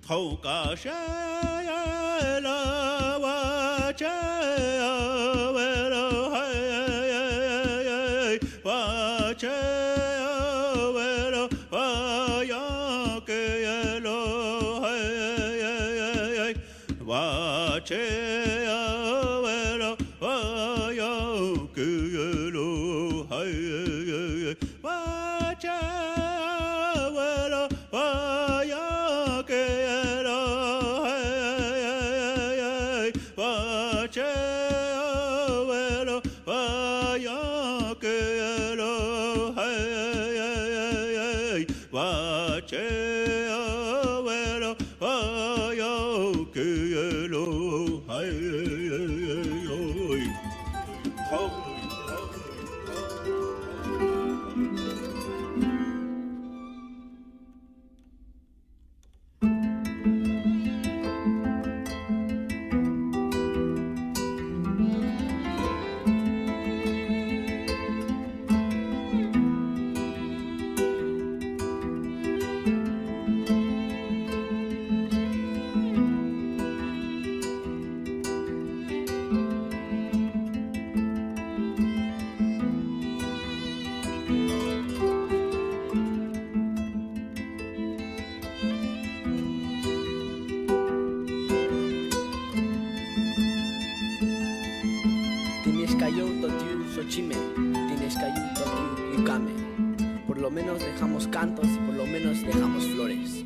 thâu cả sẽ là và chế về lo hay và chế về lo và ya ke lo hay và chế về lo và ya ke lo hay và chế về lo và ya ke Por lo menos dejamos cantos y por lo menos dejamos flores.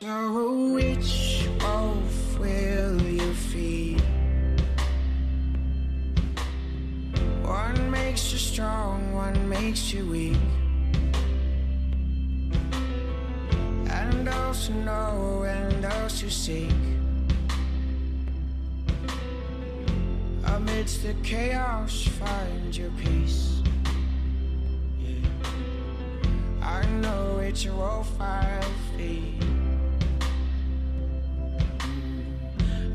Oh, which wolf will you feed? One makes you strong, one makes you weak. And those who know and those who seek. Amidst the chaos, find your peace. Yeah. I know it's your wolf I'll feed.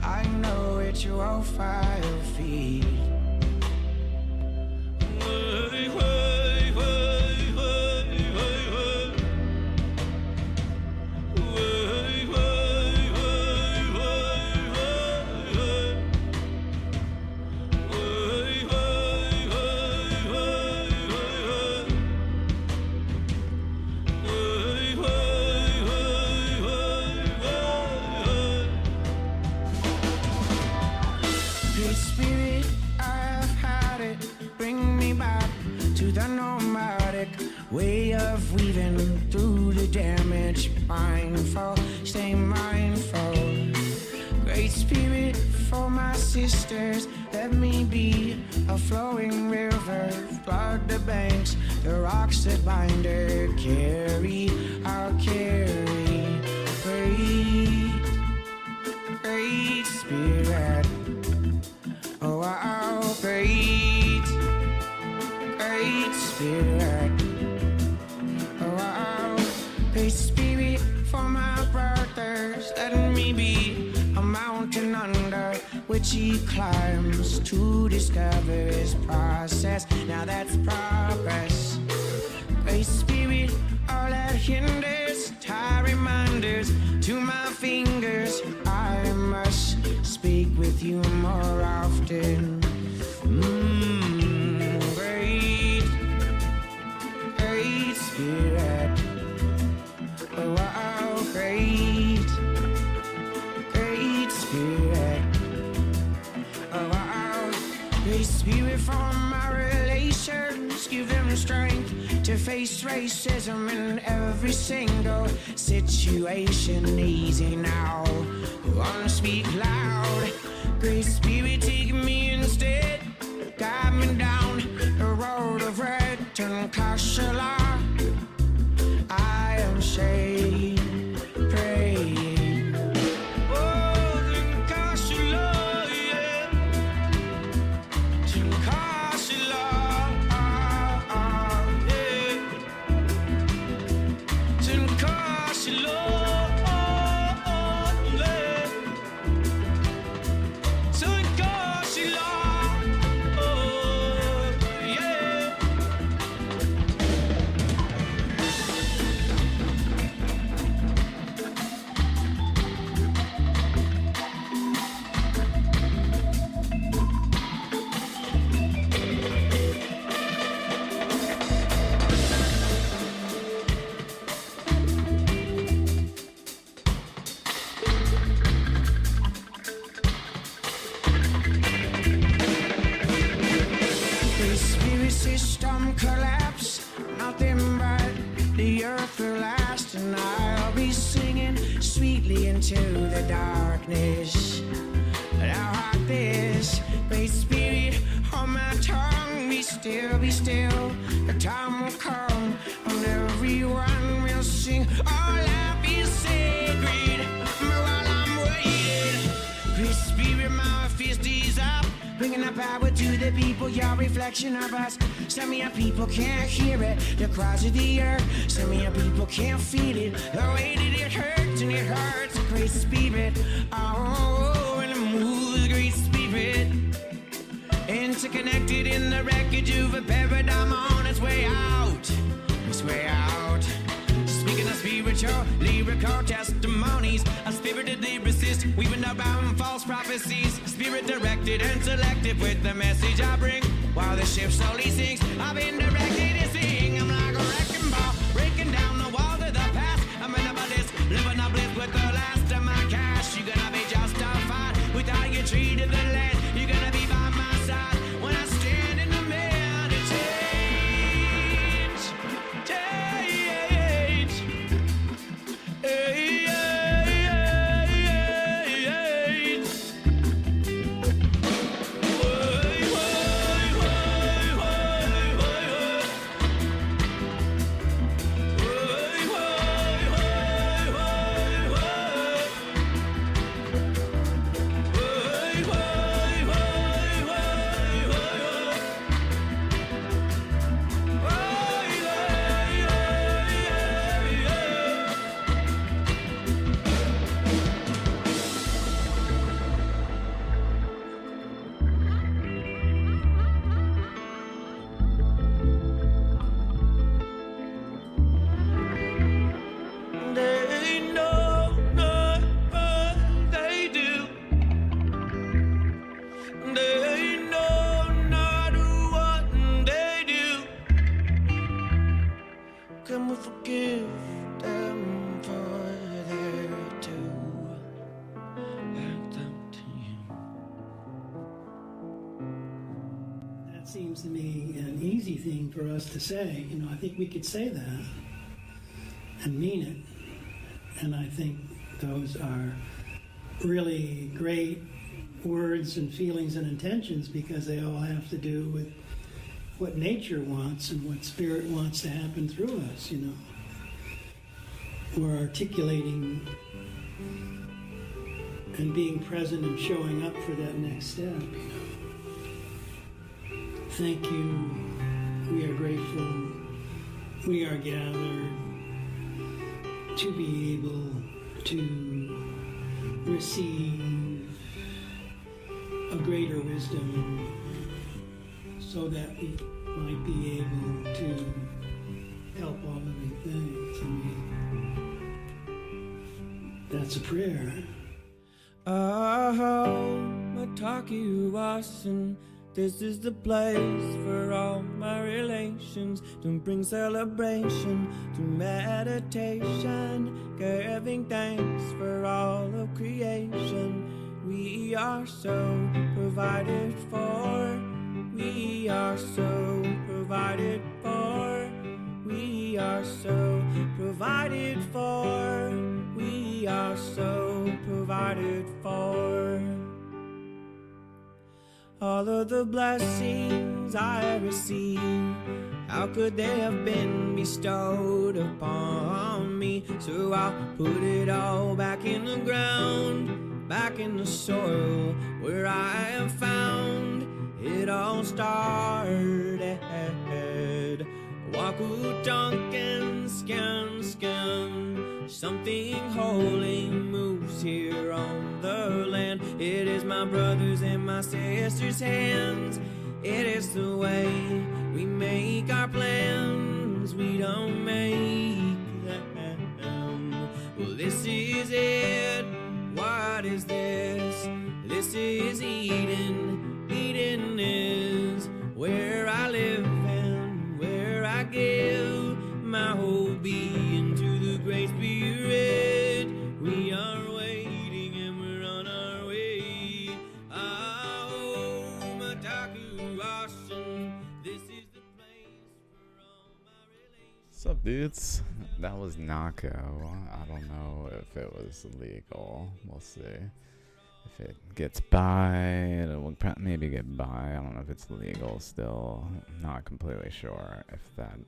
I know it's your wolf I'll feed. Way of weaving through the damage. Mindful, stay mindful. Great Spirit for my sisters, let me be a flowing river. Flood the banks, the rocks that bind her. Carry, I'll carry. Great Spirit. Oh, I'll great Spirit. Great Spirit for my brothers, let me be a mountain under which he climbs to discover his process. Now that's progress. Great Spirit, all that hinders, tie reminders to my fingers. I must speak with you more often. Great Spirit. Oh, wow, great Spirit. Oh, wow, Great Spirit from my relations, give them strength to face racism in every single situation. Easy now, wanna speak loud. Great Spirit, take me instead, guide me down the road of red and Kashala. I am shade praying. Oh, Kashala, yeah. the earth will last, and I'll be singing sweetly into the darkness. But I'll hide this great spirit on my tongue. Be still, be still. The time will come when everyone will sing. All life is sacred. But while I'm waiting, great spirit, my fist is up, bringing the power to the people. Your reflection of us. Some of your people can't hear it, the cries of the earth. Some of your people can't feel it, the way that it hurts, and it hurts. A great spirit, oh, and it moves, great spirit. Interconnected in the wreckage of a paradigm on its way out. Its way out. Speaking of spiritual, lyrical testimonies, a spirited lyricist, weaving around false prophecies. Spirit directed and selective with the message I bring. While the ship slowly sinks, I've been directed to sing. I'm like a wrecking ball, breaking down the walls of the past. I'm in a bliss, living a bliss with the last of my cash. You're gonna be justified with how you treated the land. You're gonna be by my side when I stand in the man to change. Change. Hey, they know not what they do. They know not what they do. Can we forgive them for their too? Act up to you. That seems to me an easy thing for us to say. You know, I think we could say that and mean it. And I think those are really great words and feelings and intentions, because they all have to do with what nature wants and what spirit wants to happen through us, you know. We're articulating and being present and showing up for that next step, you know. Thank you. We are grateful. We are gathered to be able to receive a greater wisdom so that we might be able to help all living things. I mean, that's a prayer. Mataki Wasan, this is the place for all my relations to bring celebration to meditation, giving thanks for all of creation. We are so provided for. We are so provided for. We are so provided for. We are so provided for. All of the blessings I receive, how could they have been bestowed upon me? So I'll put it all back in the ground, back in the soil where I have found it all started. Waku Tonkin scan scan, something holy moves here on the land. It is my brothers and my sisters' hands. It is the way we make our plans. We don't make them. Well, this is it. What is this? This is Eden. Eden is where I live and where I give my whole being to the Great Spirit. We are waiting and we're on our way. Mataku Ocean. This is the place for all my relations. What's up, Dudes, that was Nako. I don't know if it was legal. We'll see. If it gets by, it will maybe get by. I don't know if it's legal still. Not completely sure if that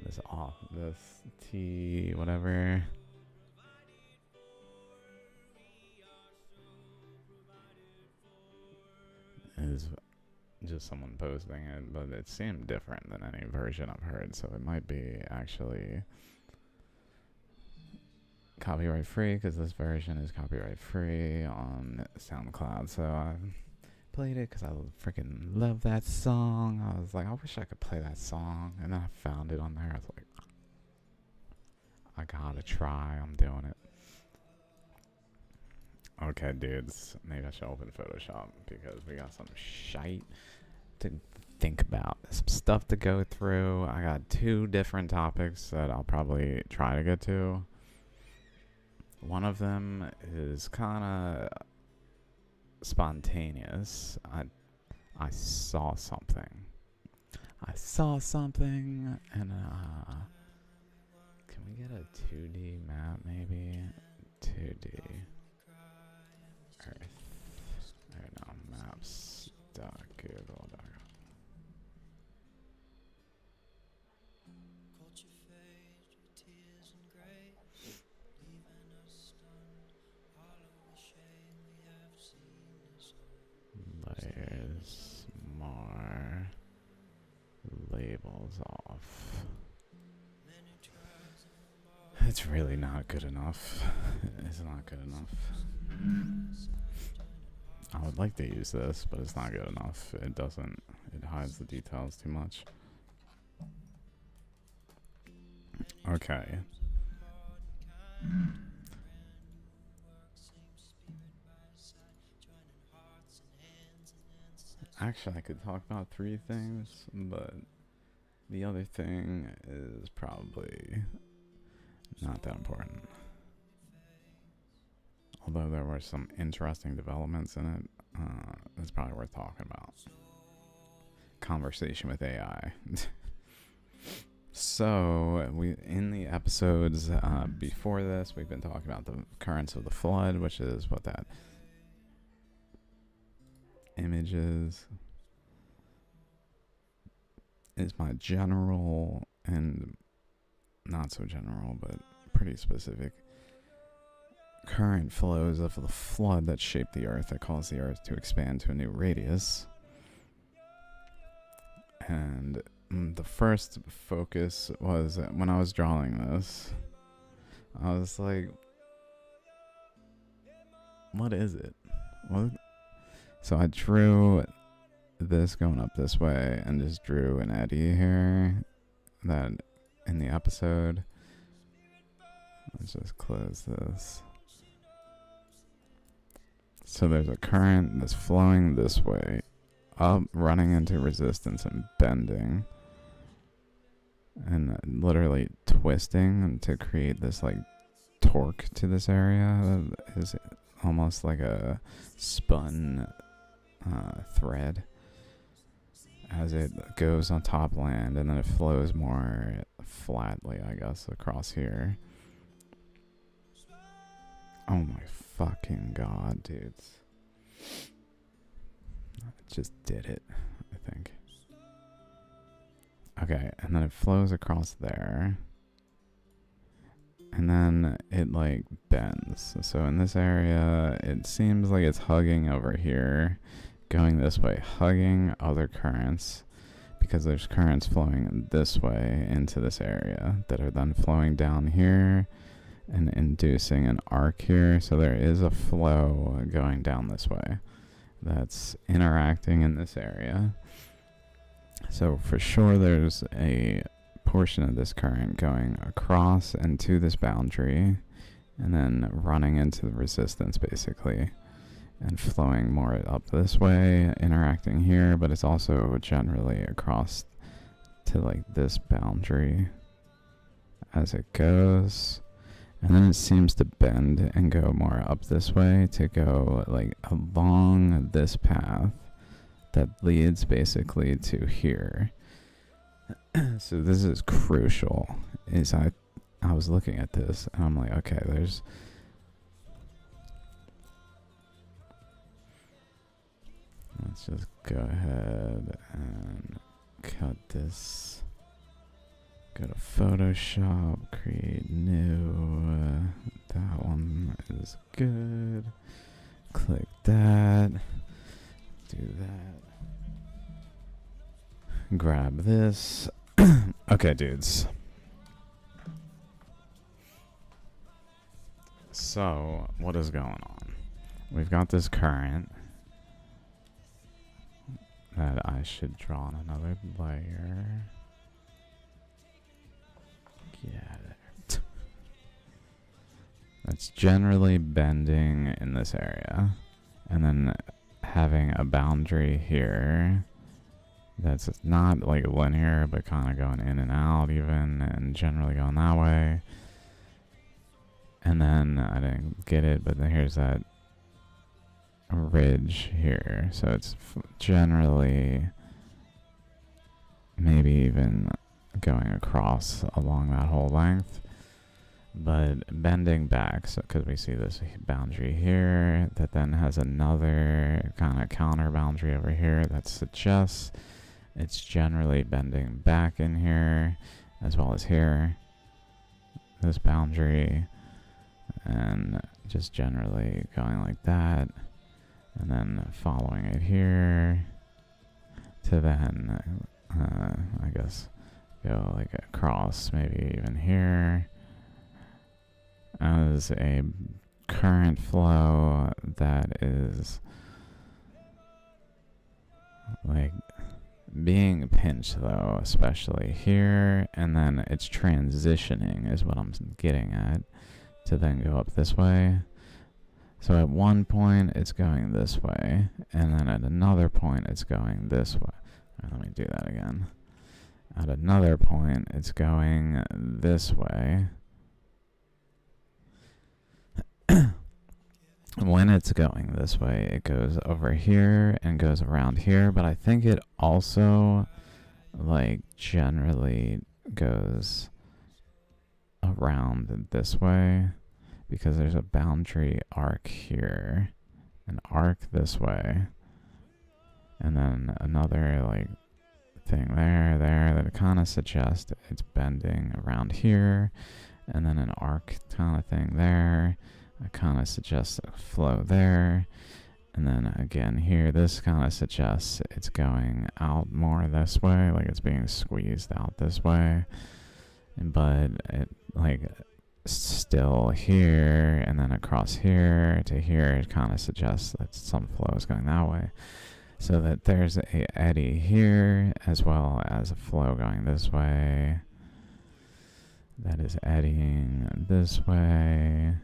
is off. This T whatever is just someone posting it, but it seemed different than any version I've heard, so it might be actually copyright free, because this version is copyright free on SoundCloud. So I played it because I freaking love that song. I was like, I wish I could play that song, and then I found it on there. I was like, I gotta try. I'm doing it. Okay, dudes, maybe I should open Photoshop because we got some shite to think about, some stuff to go through. I got 2 different topics that I'll probably try to get to. One of them is kind of spontaneous. I saw something. And can we get a 2D map maybe? 2D Earth. I don't know, maps.google.com. Layers more labels off. It's really not good enough. It's not good enough. I would like to use this, but it's not good enough. It doesn't. It hides the details too much. Okay. Actually, I could talk about 3 things, but the other thing is probably not that important. Although there were some interesting developments in it, it's probably worth talking about. Conversation with AI. So, in the episodes before this, we've been talking about the currents of the flood, which is what that image is my general and not so general, but pretty specific current flows of the flood that shaped the earth, that caused the earth to expand to a new radius. And the first focus was when I was drawing this, I was like, what is it? What? So I drew this going up this way and just drew an eddy here that in the episode. Let's just close this. So there's a current that's flowing this way, up, running into resistance and bending, and literally twisting to create this like torque to this area that is almost like a spun thread as it goes on top land, and then it flows more flatly, I guess, across here. Oh my fucking god, dudes. I just did it, I think. Okay, and then it flows across there. And then it like bends. So in this area, it seems like it's hugging over here, going this way, hugging other currents, because there's currents flowing this way into this area that are then flowing down here and inducing an arc here. So there is a flow going down this way that's interacting in this area. So for sure there's a portion of this current going across and to this boundary, and then running into the resistance basically, and flowing more up this way, interacting here, but it's also generally across to like this boundary as it goes. And then it seems to bend and go more up this way to go like along this path that leads basically to here. So this is crucial. Is I was looking at this and I'm like, okay, there's let's just go ahead and cut this. Go to Photoshop, create new. That one is good. Click that. Do that. Grab this. Okay, dudes. So, what is going on? We've got this current that I should draw on another layer. Get it. That's generally bending in this area. And then having a boundary here that's not like linear, but kind of going in and out even, and generally going that way. And then I didn't get it, but then here's that ridge here. So it's generally maybe even going across along that whole length, but bending back. So because we see this boundary here that then has another kind of counter boundary over here that suggests it's generally bending back in here as well as here, this boundary, and just generally going like that, and then following it here to then I guess go like across, maybe even here as a current flow that is like being pinched though, especially here, and then it's transitioning is what I'm getting at, to then go up this way. So at one point it's going this way, and then at another point it's going this way. All right, let me do that again. At another point it's going this way. When it's going this way, it goes over here and goes around here, but I think it also like generally goes around this way because there's a boundary arc here, an arc this way, and then another like thing there that kind of suggests it's bending around here, and then an arc kind of thing there. I kind of suggests a flow there, and then again here this kind of suggests it's going out more this way, like it's being squeezed out this way, but it like still here and then across here to here, it kind of suggests that some flow is going that way, so that there's a eddy here as well as a flow going this way that is eddying this way.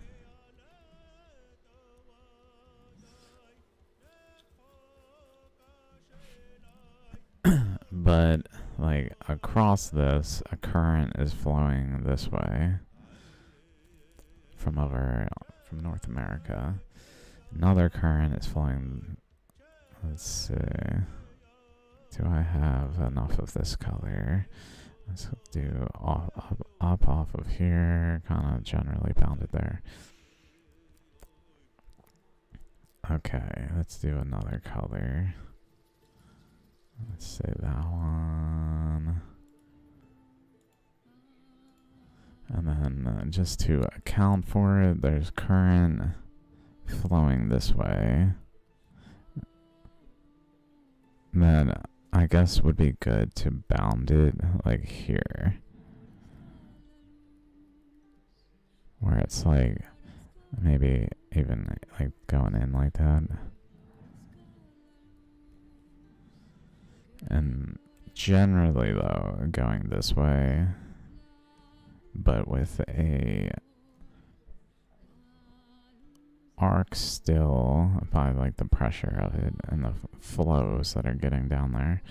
But like across this, a current is flowing this way from North America. Another current is flowing. Let's see. Do I have enough of this color? Let's do up off of here, kind of generally bounded there. Okay, let's do another color. Let's say that one. And then just to account for it, there's current flowing this way. That I guess would be good to bound it like here, where it's like maybe even like going in like that. And generally though, going this way, but with a arc still by like the pressure of it and the flows that are getting down there.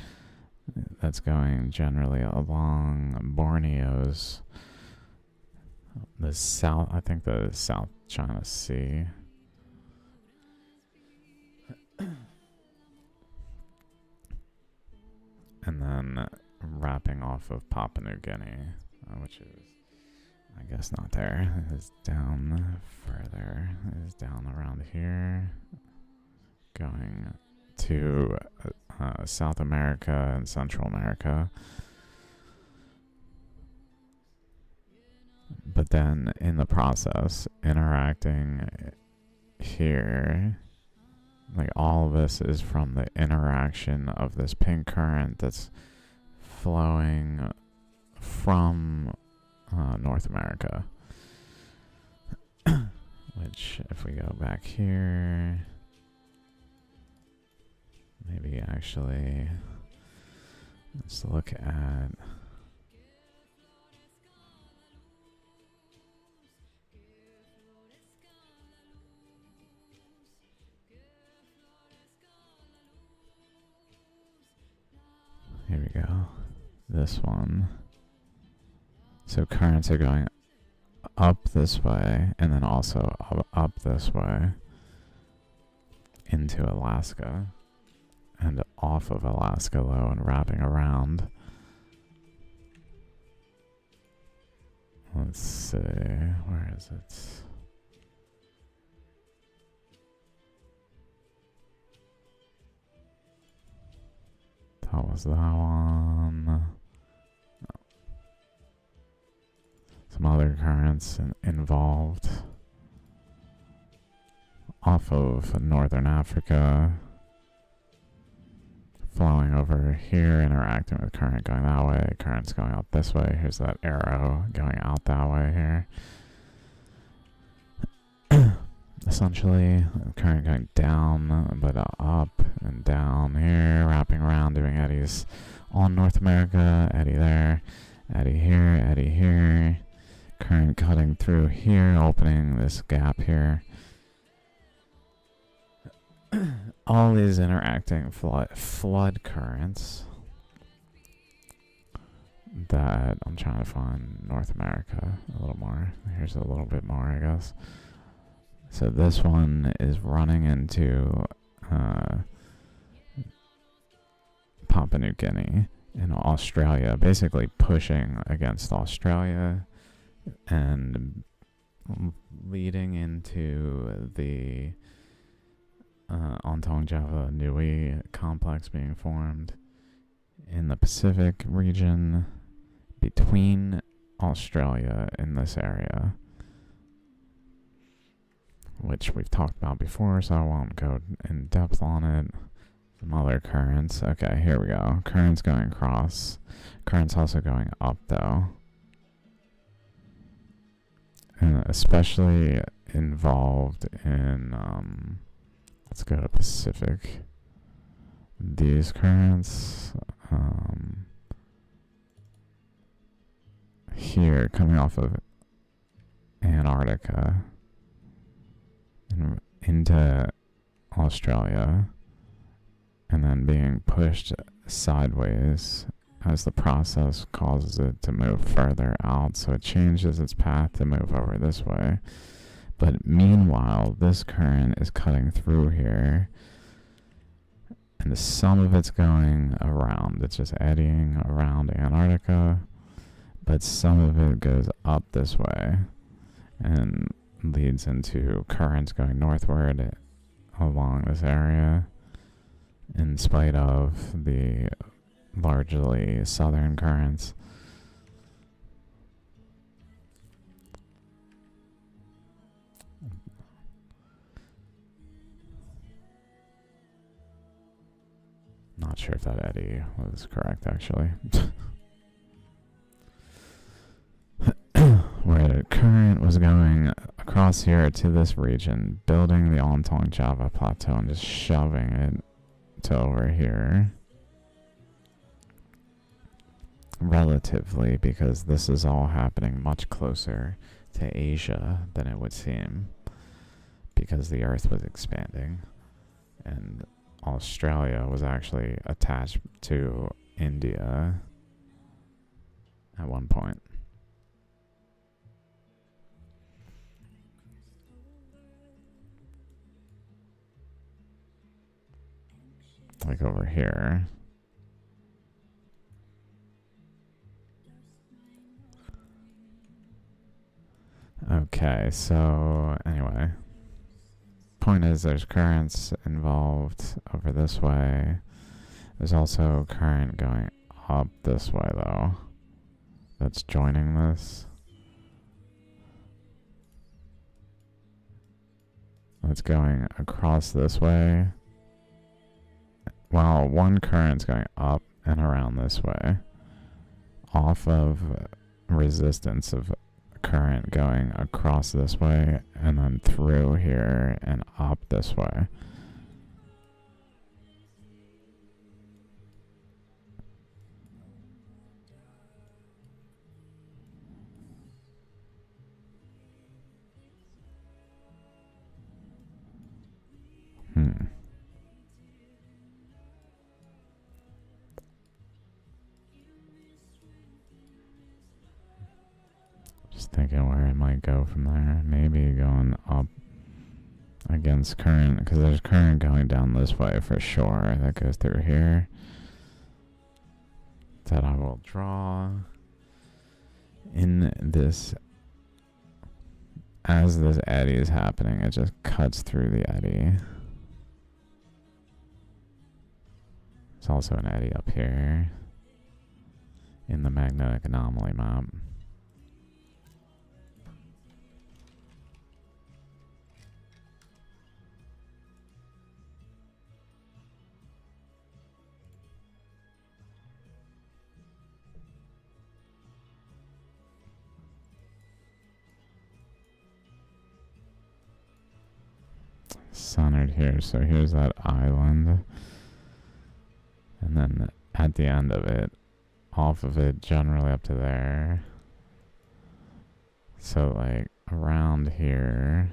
That's going generally along Borneo's, the south, I think the South China Sea. And then wrapping off of Papua New Guinea, which is, I guess, not there. It is down further. It is down around here, going to South America and Central America. But then in the process, interacting here, like all of this is from the interaction of this pink current that's flowing from North America. Which, if we go back here, maybe actually, let's look at here we go. This one. So currents are going up this way and then also up this way into Alaska and off of Alaska though and wrapping around. Let's see, where is it? That was that one. No. Some other currents involved off of Northern Africa, flowing over here, interacting with current going that way, currents going up this way. Here's that arrow going out that way here. Essentially, current going down, but up and down here, wrapping around, doing eddies on North America, eddy there, eddy here, eddy here. Current cutting through here, opening this gap here. All these interacting flood currents that I'm trying to find North America a little more. Here's a little bit more, I guess. So this one is running into Papua New Guinea and Australia, basically pushing against Australia and leading into the Ontong Java Nui complex being formed in the Pacific region between Australia in this area, which we've talked about before, so I won't go in depth on it. Some other currents. Okay, here we go. Currents going across. Currents also going up, though. And especially involved in, let's go to Pacific. These currents, here, coming off of Antarctica and into Australia, and then being pushed sideways as the process causes it to move further out, so it changes its path to move over this way. But meanwhile, this current is cutting through here, and some of it's going around. It's just eddying around Antarctica, but some of it goes up this way and leads into currents going northward along this area, in spite of the largely southern currents. Not sure if that eddy was correct, actually. Where the current was going across here to this region, building the Ontong Java Plateau and just shoving it to over here. Relatively, because this is all happening much closer to Asia than it would seem, because the Earth was expanding, and Australia was actually attached to India at one point. Like over here. Okay, so anyway. Point is there's currents involved over this way. There's also current going up this way though. That's joining this. That's going across this way. Well, one current's going up and around this way. Off of resistance of current going across this way and then through here and up this way. Just thinking where it might go from there. Maybe going up against current, because there's current going down this way for sure. That goes through here. That I will draw in this. As this eddy is happening, it just cuts through the eddy. There's also an eddy up here in the magnetic anomaly map. Centered here, so here's that island, and then at the end of it, off of it, generally up to there. So like around here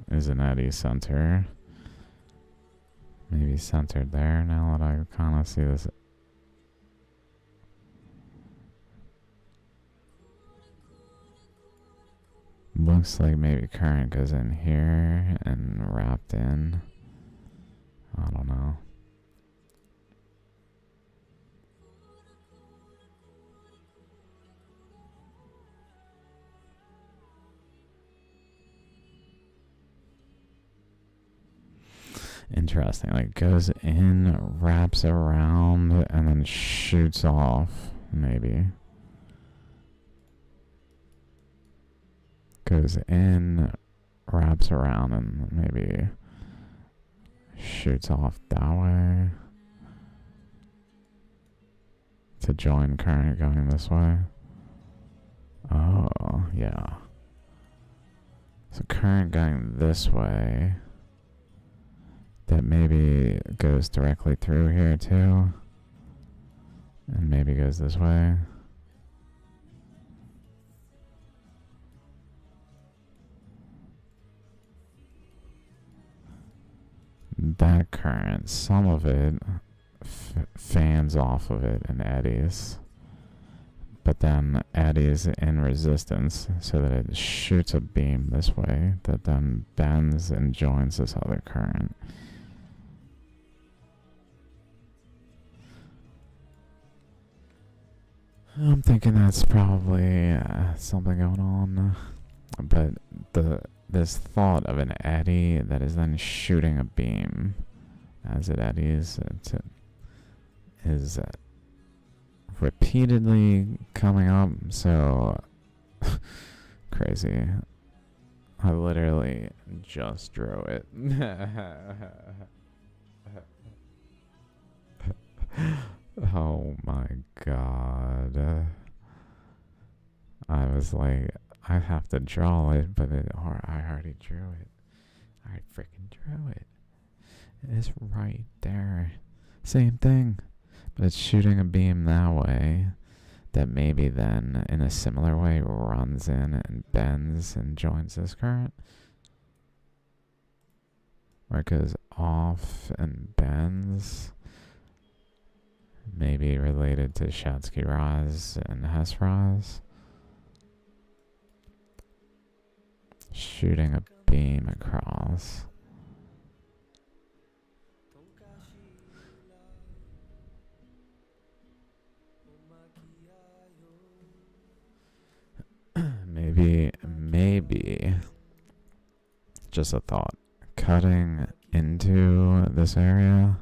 is an eddy center, maybe centered there. Now that I kind of see this. Looks like maybe current goes in here and wrapped in. I don't know. Interesting. Like goes in, wraps around, and then shoots off, maybe. Goes in, wraps around, and maybe shoots off that way to join current going this way. Oh, yeah. So current going this way, that maybe goes directly through here too, and maybe goes this way. That current, some of it fans off of it and eddies, but then eddies in resistance so that it shoots a beam this way that then bends and joins this other current. I'm thinking that's probably something going on, but this thought of an eddy that is then shooting a beam as it eddies is repeatedly coming up. So crazy. I literally just drew it. Oh my god. I was like, I have to draw it, but I already drew it. I freaking drew it. It's right there. Same thing. But it's shooting a beam that way that maybe then in a similar way runs in and bends and joins this current. Where it goes off and bends. Maybe related to Shatsky-Raz and Hess-Raz. Shooting a beam across. maybe, just a thought, cutting into this area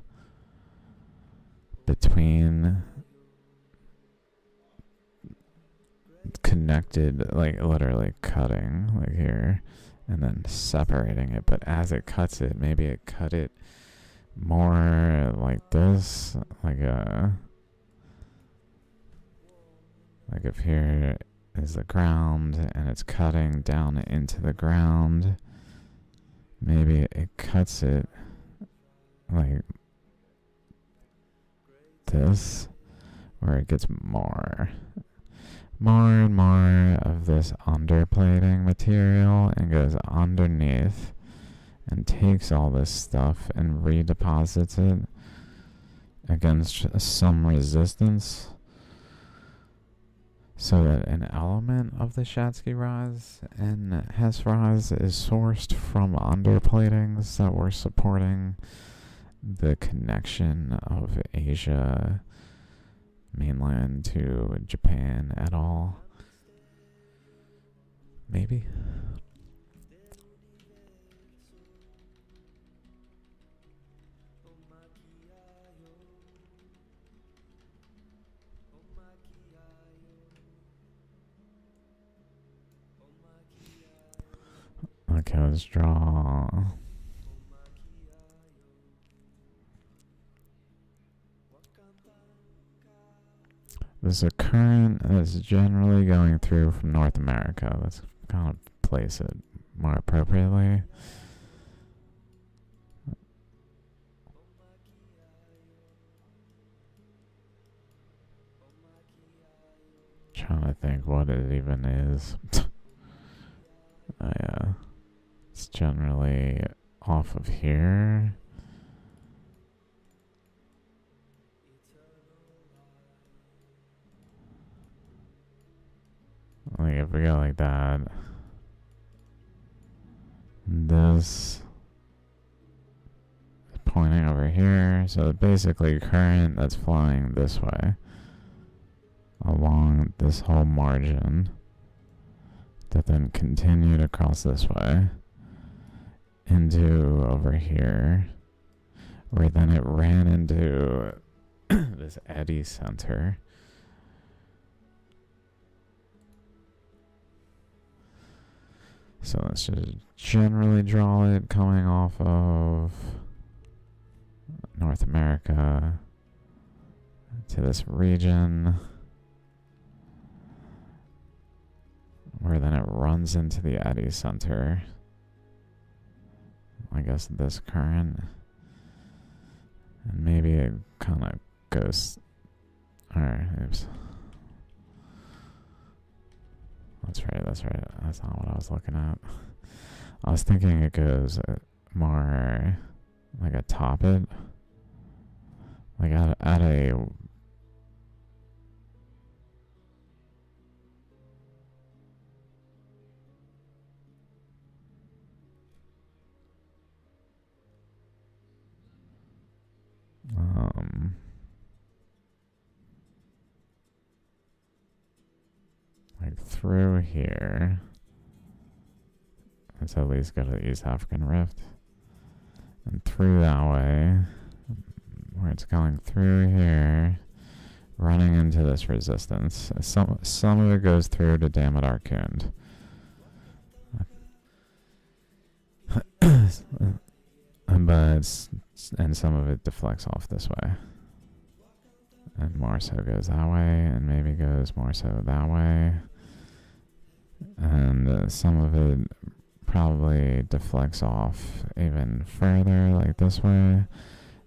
between connected, like literally cutting like here and then separating it, but as it cuts it, maybe it cut it more like this, like if here is the ground and it's cutting down into the ground, maybe it cuts it like this, where it gets more and more of this underplating material and goes underneath and takes all this stuff and redeposits it against some resistance, so that an element of the Shatsky rise and Hess rise is sourced from underplatings that were supporting the connection of Asia mainland to Japan at all. Maybe. Okay, let's draw. There's a current that's generally going through from North America. Let's kind of place it more appropriately. Trying to think what it even is. Yeah. It's generally off of here. Like if we go like that, this is pointing over here, so basically current that's flowing this way along this whole margin that then continued across this way into over here, where then it ran into this eddy center. So let's just generally draw it coming off of North America to this region, where then it runs into the eddy center. I guess this current, and maybe it kind of goes. Alright, oops. That's right. That's not what I was looking at. I was thinking it goes more like a top it, like at a like through here. Let's at least go to the East African Rift. And through that way, where it's going through here, running into this resistance. Some of it goes through to Damodar Kund. And some of it deflects off this way. And more so goes that way, and maybe goes more so that way. And some of it probably deflects off even further, like this way.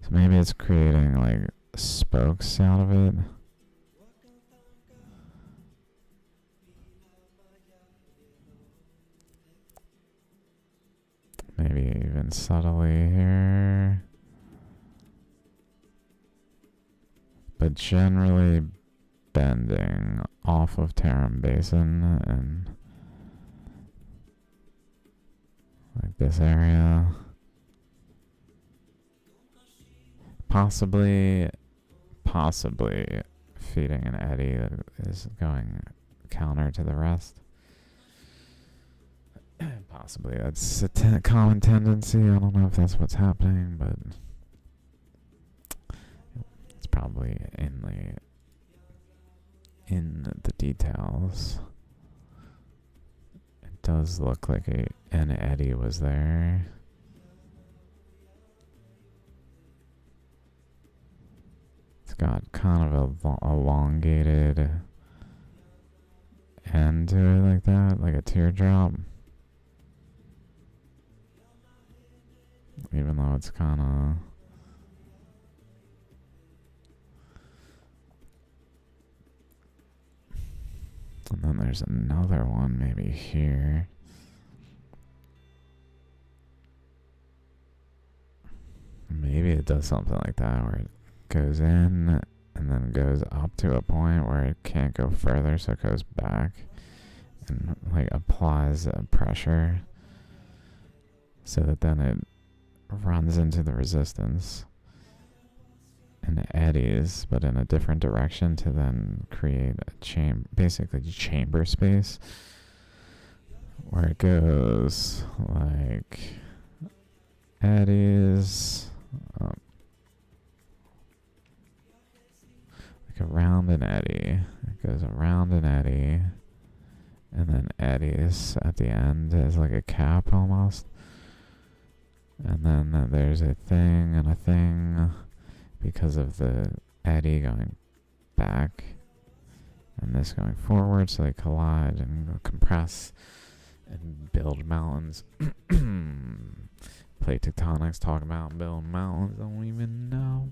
So maybe it's creating like spokes out of it. Maybe even subtly here. But generally bending off of Tarim Basin and like this area. Possibly feeding an eddy that is going counter to the rest. Possibly that's a common tendency. I don't know if that's what's happening, but it's probably in the details. It does look like an eddy was there. It's got kind of a elongated end to it like that, like a teardrop. Even though it's kind of... And then there's another one maybe here. Maybe it does something like that where it goes in and then goes up to a point where it can't go further, so it goes back and like applies pressure so that then it runs into the resistance and eddies, but in a different direction to then create a basically chamber space where it goes like eddies like around an eddy. It goes around an eddy and then eddies at the end as like a cap almost. And then there's a thing and a thing because of the eddy going back and this going forward, so they collide and compress and build mountains. Plate tectonics talk about building mountains. I don't even know.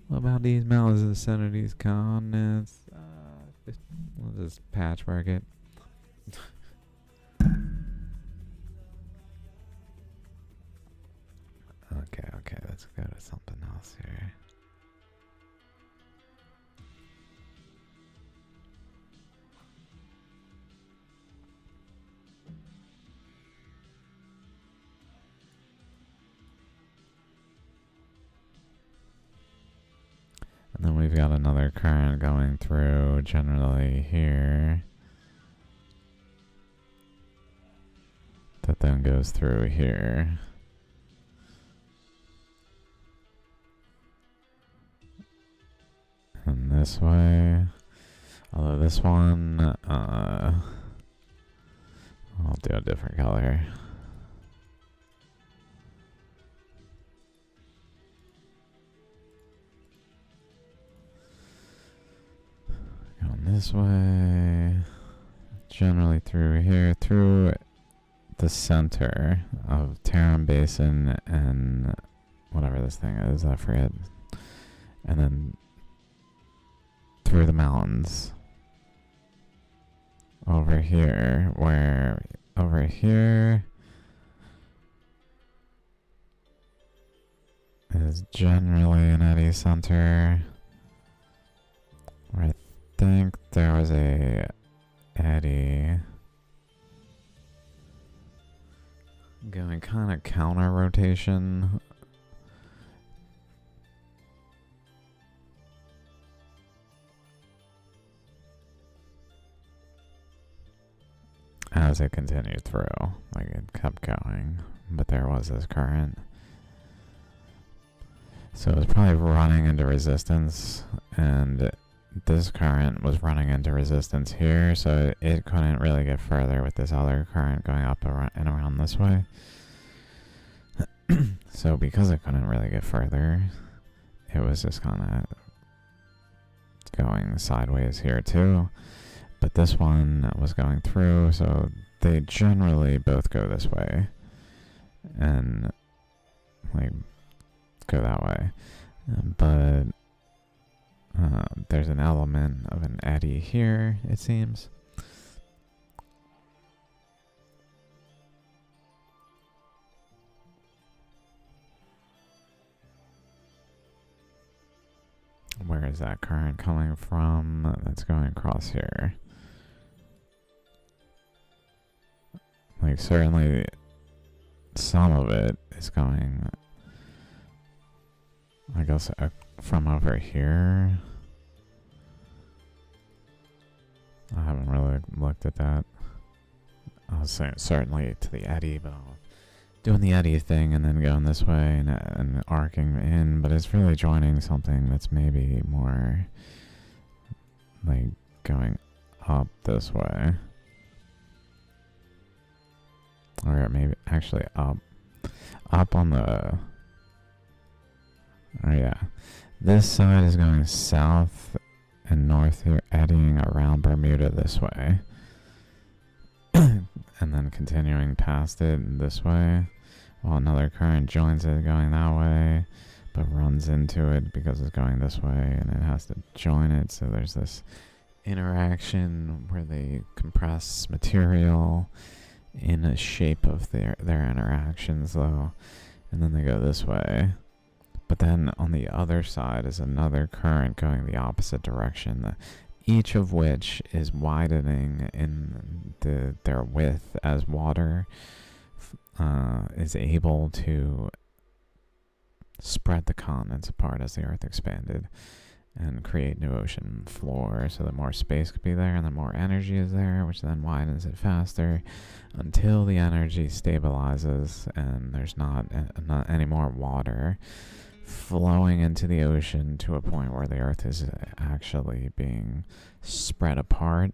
What about these mountains in the center of these continents? We'll just patchwork it. Okay, let's go to something else here. And then we've got another current going through generally here that then goes through here. And this way, although this one, I'll do a different color. Going this way, generally through here, through the center of Tarim Basin and whatever this thing is, I forget. And then through the mountains over here, where over here is generally an eddy center, where I think there was a eddy going kind of counter rotation as it continued through. Like it kept going, but there was this current. So it was probably running into resistance, and this current was running into resistance here, so it couldn't really get further with this other current going up and around this way. So because it couldn't really get further, it was just kind of going sideways here too. But this one was going through, so they generally both go this way and like go that way. But there's an element of an eddy here, it seems. Where is that current coming from? That's going across here. Like certainly some of it is going, I guess, from over here. I haven't really looked at that. I'll say certainly to the eddy, but I'll doing the eddy thing and then going this way and arcing in, but it's really joining something that's maybe more like going up this way. Or maybe actually up on the, oh yeah, this side is going south and north here, eddying around Bermuda this way. And then continuing past it this way, while another current joins it going that way, but runs into it because it's going this way, and it has to join it. So there's this interaction where they compress material in a shape of their interactions, though, and then they go this way. But then on the other side is another current going the opposite direction, each of which is widening in their width as water is able to spread the continents apart as the Earth expanded and create new ocean floor. So the more space could be there and the more energy is there, which then widens it faster until the energy stabilizes and there's not any more water flowing into the ocean to a point where the Earth is actually being spread apart.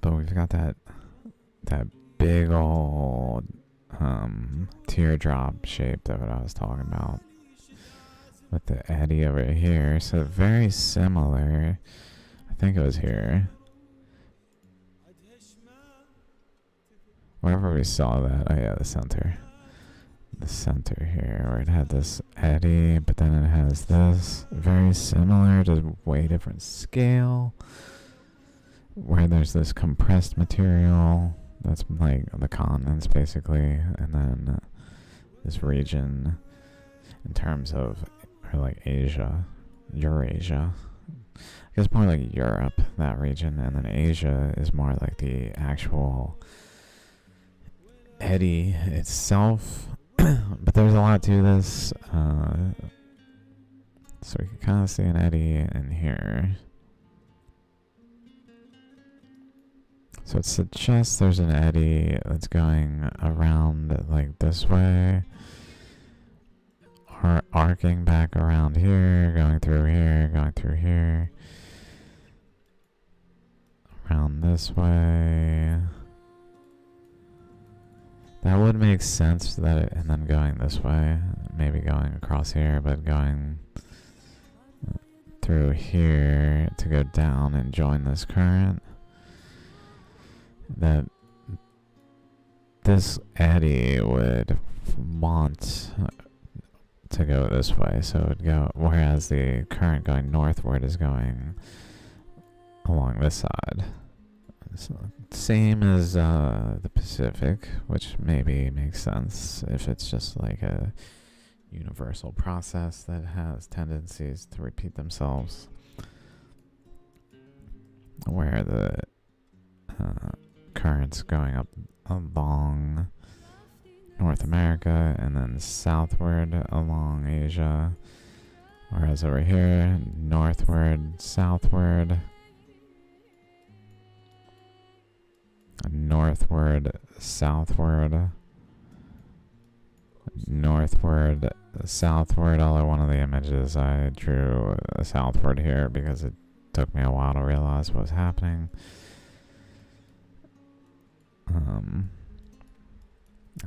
But we've got that big old teardrop shape that I was talking about with the eddy over here. So very similar. I think it was here. Wherever we saw that, oh yeah, the center here, where it had this eddy, but then it has this, very similar, just way different scale, where there's this compressed material that's like the continents basically, and then this region in terms of, or like Asia, Eurasia, I guess more like Europe, that region, and then Asia is more like the actual eddy itself. But there's a lot to this, so we can kind of see an eddy in here. So it suggests there's an eddy that's going around like this way, or arcing back around here, going through here, around this way. That would make sense that it, and then going this way, maybe going across here, but going through here to go down and join this current. That this eddy would want to go this way, so it would go, whereas the current going northward is going along this side. So, same as the Pacific, which maybe makes sense if it's just like a universal process that has tendencies to repeat themselves, where the currents going up along North America and then southward along Asia, whereas over here, northward, southward, northward, southward, northward, southward. Although one of the images I drew southward here because it took me a while to realize what was happening.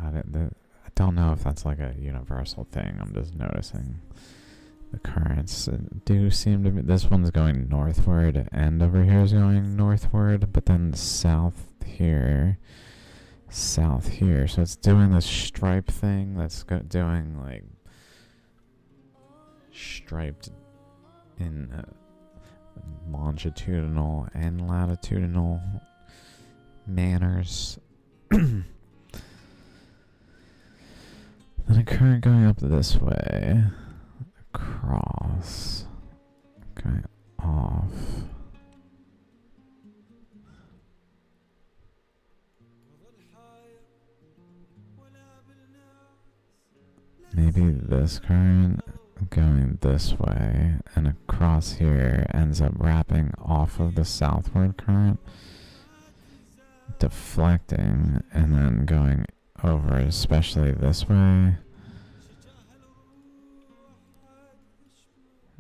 I don't know if that's like a universal thing. I'm just noticing the currents do seem to be. This one's going northward, and over here is going northward, but then south here. So it's doing this stripe thing that's doing like striped in longitudinal and latitudinal manners. Then a current going up this way, across, going off. Maybe this current going this way and across here ends up wrapping off of the southward current, deflecting, and then going over, especially this way.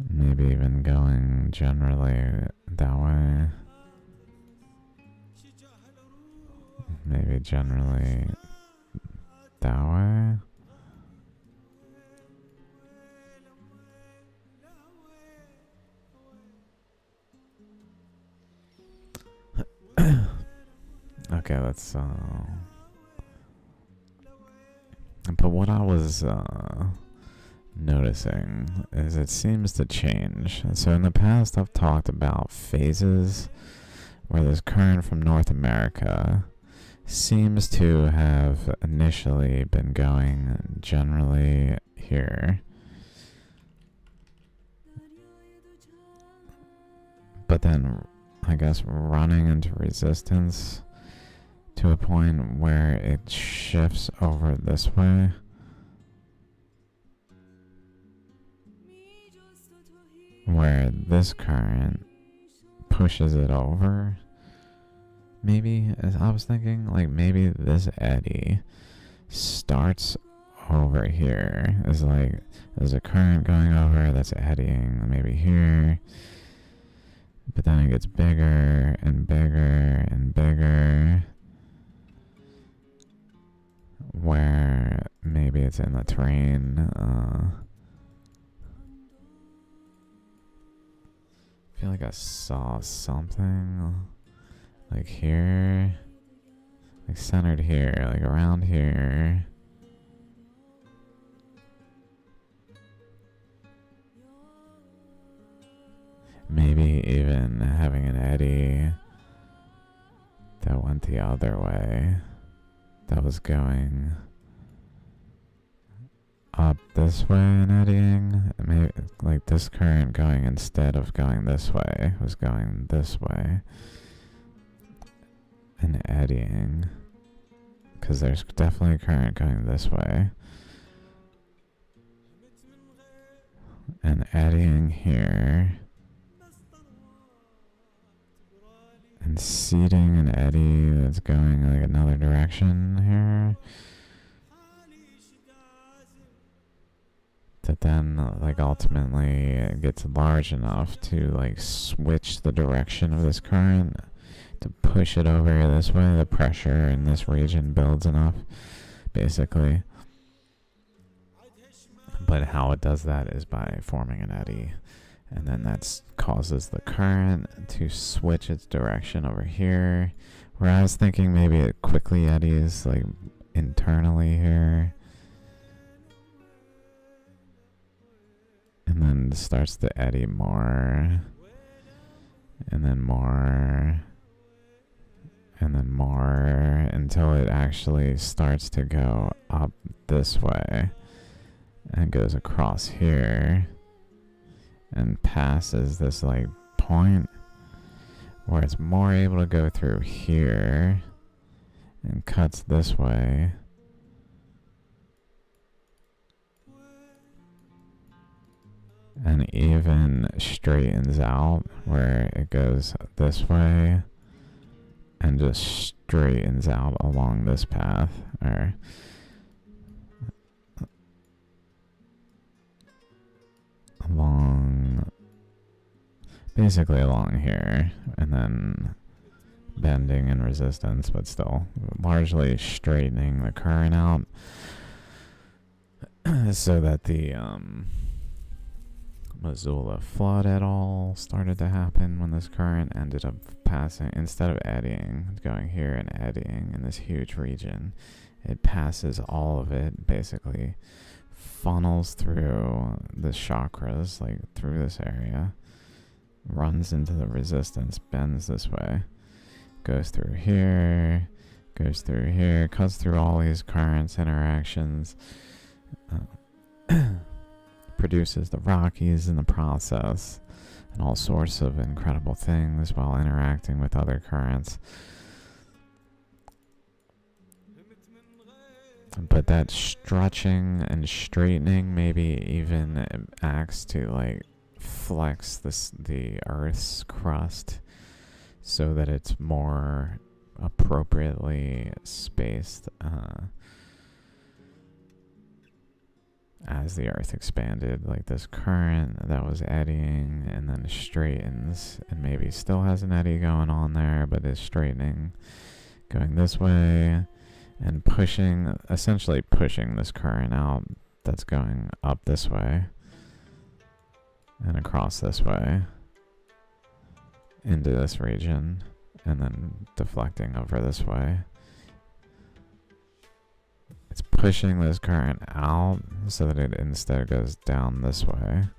Maybe even going generally that way. Maybe generally that way. Okay, let's but what I was noticing is it seems to change. So in the past I've talked about phases where this current from North America seems to have initially been going generally here, but then I guess running into resistance to a point where it shifts over this way. Where this current pushes it over. Maybe, as I was thinking, like maybe this eddy starts over here. It's like there's a current going over that's eddying maybe here. But then it gets bigger and bigger and bigger. Where maybe it's in the terrain. I feel like I saw something like here, like centered here, like around here. Maybe even having an eddy that went the other way, that was going up this way and eddying. Maybe like this current going, instead of going this way, was going this way and eddying, because there's definitely a current going this way and eddying here and seeding an eddy that's going like another direction here. That then like ultimately gets large enough to like switch the direction of this current to push it over this way. The pressure in this region builds enough, basically. But how it does that is by forming an eddy, and then that causes the current to switch its direction over here. Where I was thinking maybe it quickly eddies like internally here, and then starts to eddy more, and then more, and then more, until it actually starts to go up this way and goes across here and passes this like point where it's more able to go through here and cuts this way. And even straightens out where it goes this way and just straightens out along this path, or along, basically along here, and then bending in resistance, but still largely straightening the current out so that the Missoula flood at all started to happen when this current ended up passing, instead of eddying, going here and eddying in this huge region, it passes all of it, basically funnels through the chakras, like through this area, runs into the resistance, bends this way, goes through here, cuts through all these currents, interactions, produces the Rockies in the process, and all sorts of incredible things while interacting with other currents. But that stretching and straightening maybe even acts to like flex the Earth's crust so that it's more appropriately spaced as the Earth expanded. Like this current that was eddying and then straightens and maybe still has an eddy going on there, but is straightening, going this way and essentially pushing this current out that's going up this way and across this way into this region and then deflecting over this way. It's pushing this current out so that it instead goes down this way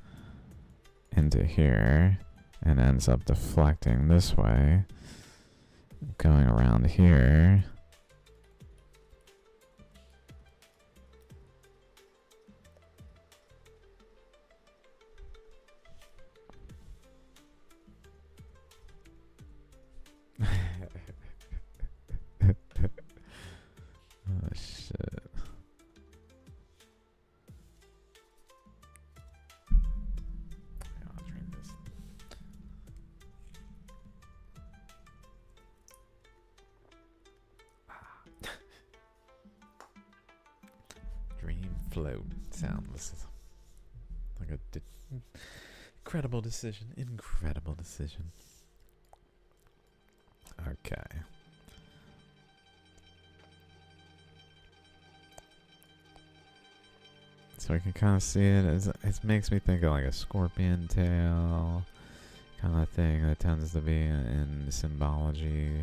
into here and ends up deflecting this way, going around here. Oh shit. Yeah, I'll drink this. Dream float sound. This is like a incredible decision. Incredible decision. Okay. So I can kind of see it as it makes me think of like a scorpion tail kind of thing that tends to be in symbology.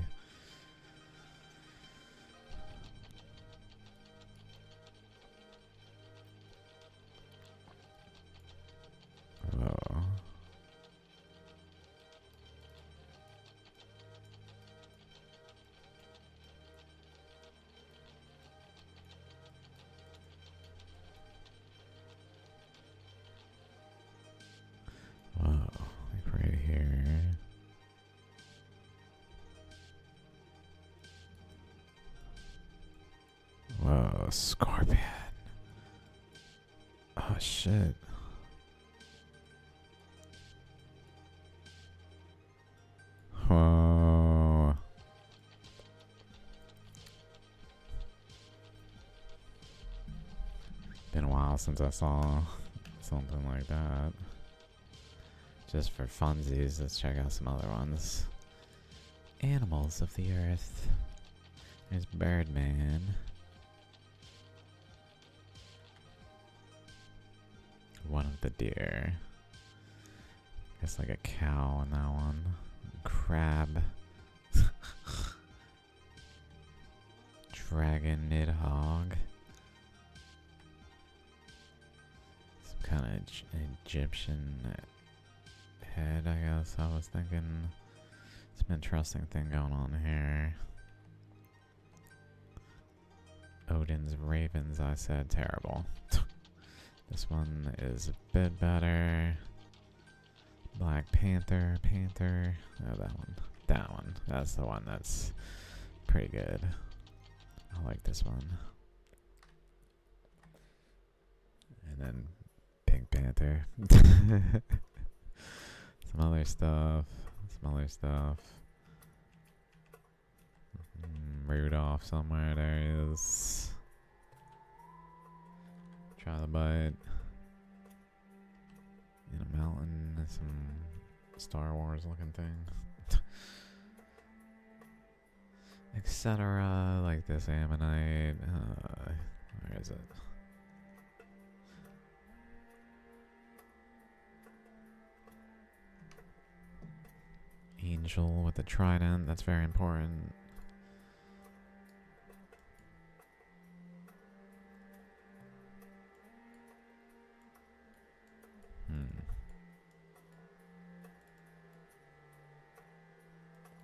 Oh. Whoa, like right here. Whoa, scorpion. Oh shit. Whoa. Been a while since I saw something like that. Just for funsies, let's check out some other ones. Animals of the Earth. There's Birdman. One of the deer. Guess like a cow in that one. Crab. Dragon Nidhogg. Some kind of Egyptian head, I guess. I was thinking some interesting thing going on here. Odin's ravens, I said terrible. This one is a bit better. Black Panther. Oh, that one. That's the one that's pretty good. I like this one. And then Pink Panther. Some other stuff. Rudolph somewhere. There he is. Trilobite. In a mountain. Some Star Wars looking thing. Etc. Like this ammonite. Where is it? Angel with a trident. That's very important.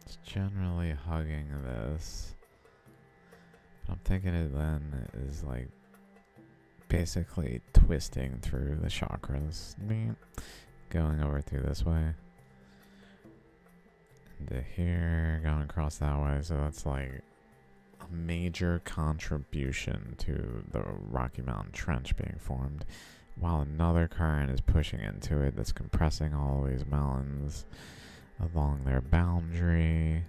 It's generally hugging this. But I'm thinking it then is like basically twisting through the chakras. Going over through this way. Into here, going across that way. So that's like, I'm major contribution to the Rocky Mountain Trench being formed, while another current is pushing into it that's compressing all these mountains along their boundary.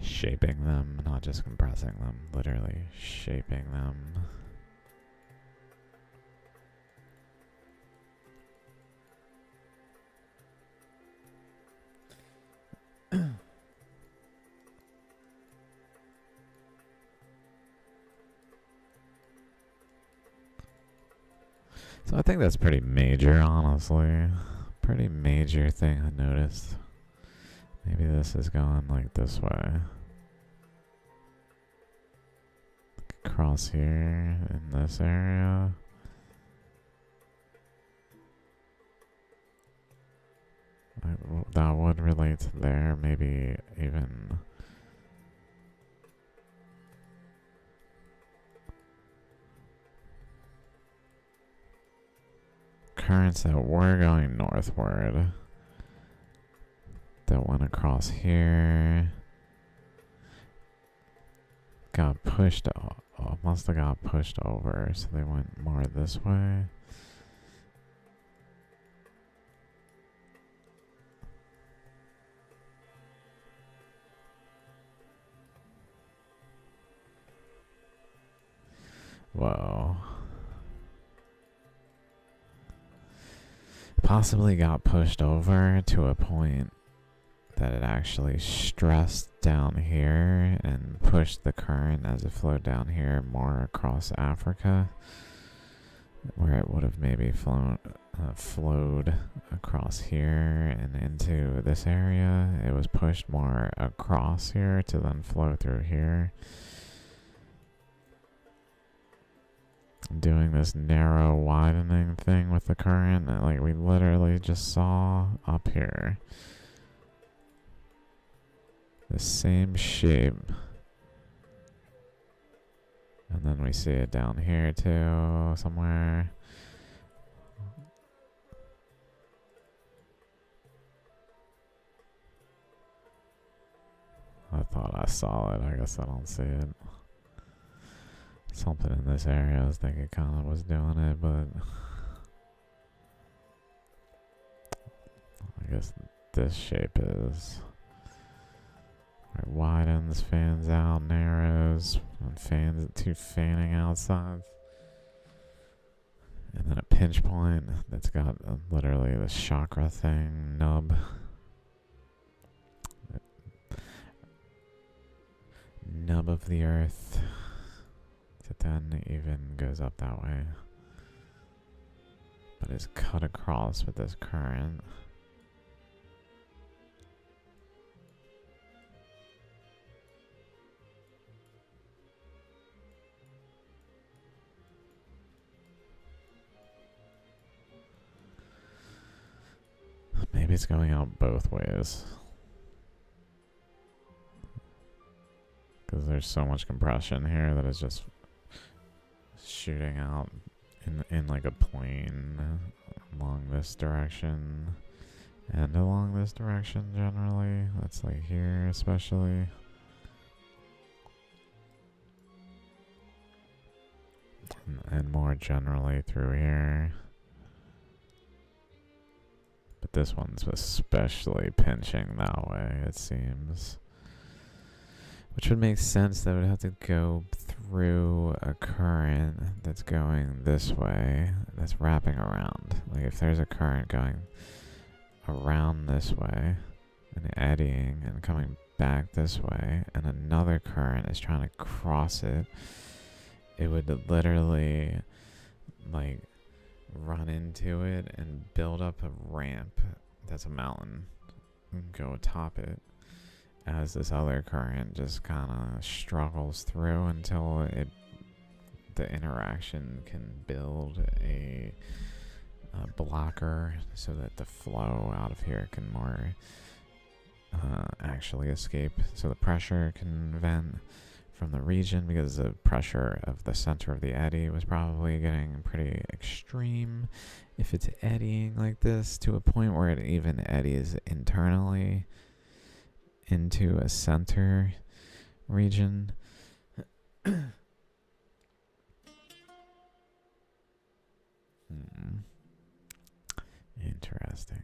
Shaping them, not just compressing them, literally shaping them. So I think that's pretty major, honestly. Pretty major thing I noticed. Maybe this is going like this way. Across here in this area. That would relate to there, maybe even. Currents that were going northward that went across here got pushed, must have got pushed over, so they went more this way. Whoa. Possibly got pushed over to a point that it actually stressed down here and pushed the current as it flowed down here more across Africa, where it would have maybe flowed across here and into this area. It was pushed more across here to then flow through here, doing this narrow widening thing with the current that, like, we literally just saw up here. The same shape. And then we see it down here too, somewhere. I thought I saw it. I guess I don't see it. Something in this area, I was thinking kind of was doing it, but I guess this shape is. It widens, fans out, narrows, and fans two fanning out sides. And then a pinch point that's got literally the chakra thing, nub. Nub of the earth. That then even goes up that way. But is cut across with this current. Maybe it's going out both ways. Because there's so much compression here that it's just shooting out in like a plane along this direction and along this direction generally. That's like here especially. And more generally through here. But this one's especially pinching that way, it seems. Which would make sense that it would have to go through a current that's going this way, that's wrapping around. Like if there's a current going around this way and eddying and coming back this way, and another current is trying to cross it, it would literally like run into it and build up a ramp that's a mountain and go atop it, as this other current just kind of struggles through until the interaction can build a blocker so that the flow out of here can more actually escape, so the pressure can vent from the region because the pressure of the center of the eddy was probably getting pretty extreme. If it's eddying like this to a point where it even eddies internally into a center region. Interesting.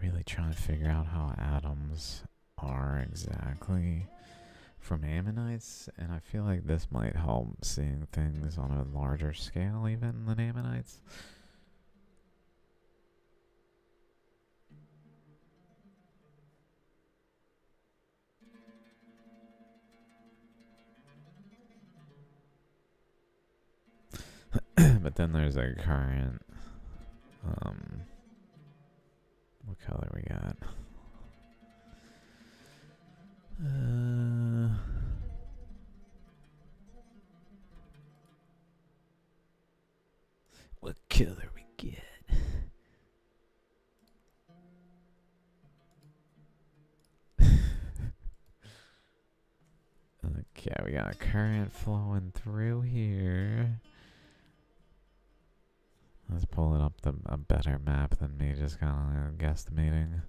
Really trying to figure out how atoms are exactly from ammonites, and I feel like this might help seeing things on a larger scale even than ammonites. But then there's a current. What color we got? What color we get? Okay, we got a current flowing through here. Let's pull it up a better map than me just kind of guesstimating.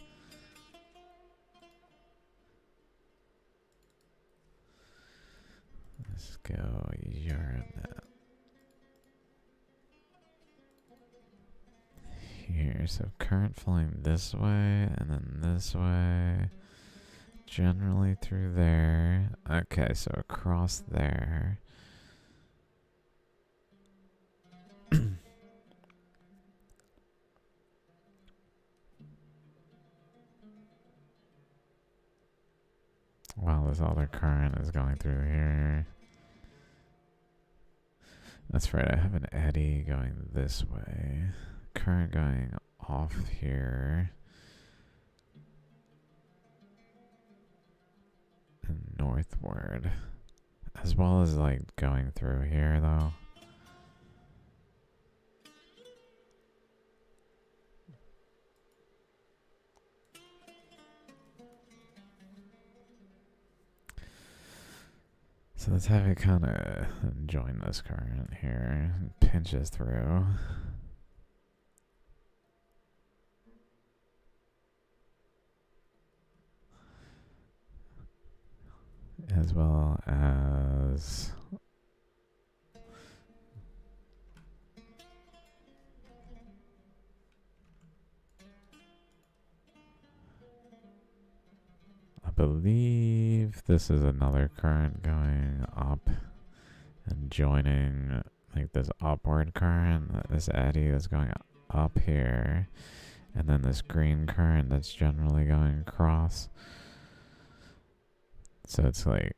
Let's go Euronet. Here, so current flowing this way and then this way. Generally through there. Okay, so across there. Wow, this other current is going through here. That's right, I have an eddy going this way. Current going off here. And northward. As well as like going through here though. So let's have it kind of join this current here. Pinches through. As well as I believe this is another current going up and joining like this upward current, this eddy is going up here, and then this green current that's generally going across. So it's like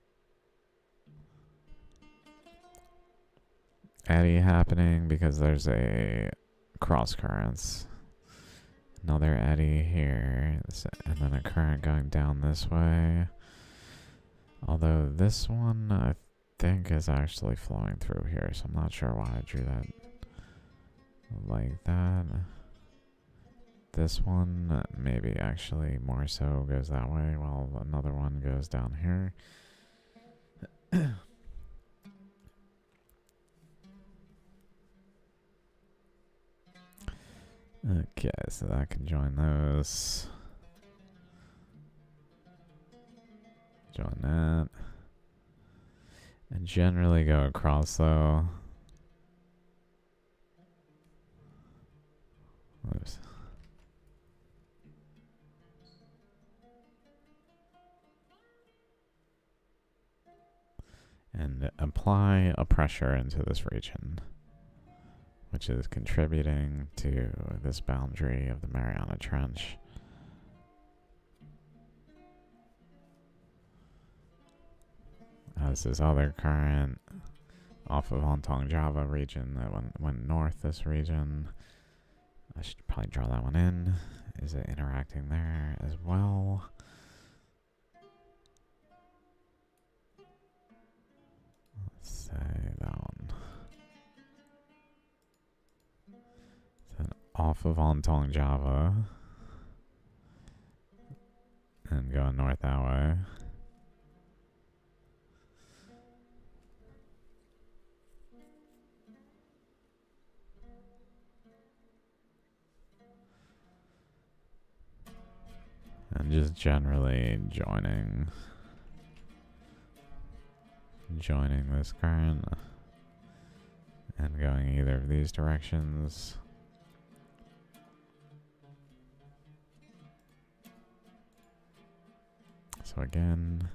eddy happening because there's a cross currents. Another eddy here, and then a current going down this way. Although this one I think is actually flowing through here, so I'm not sure why I drew that like that. This one maybe actually more so goes that way, while another one goes down here. Okay, so that can join those. Join that. And generally go across though. Oops. And apply a pressure into this region, which is contributing to this boundary of the Mariana Trench. As this other current off of Hontong Java region that went north this region. I should probably draw that one in. Is it interacting there as well? Let's say that one. Then off of Hontong Java. And going north that way. And just generally joining this current and going either of these directions. So again,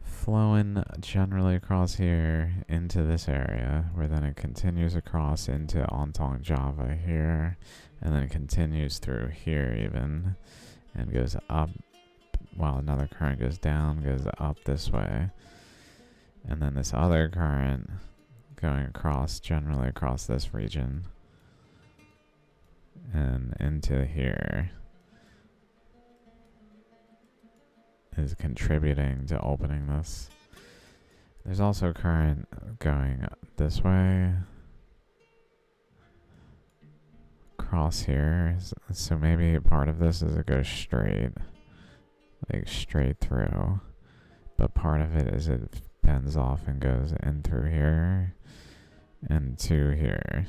flowing generally across here into this area, where then it continues across into Ontong Java here, and then it continues through here even, and goes up, while another current goes down, goes up this way. And then this other current going across, generally across this region, and into here, is contributing to opening this. There's also current going this way, across here, so maybe part of this is it goes straight, like straight through, but part of it is it bends off and goes in through here and to here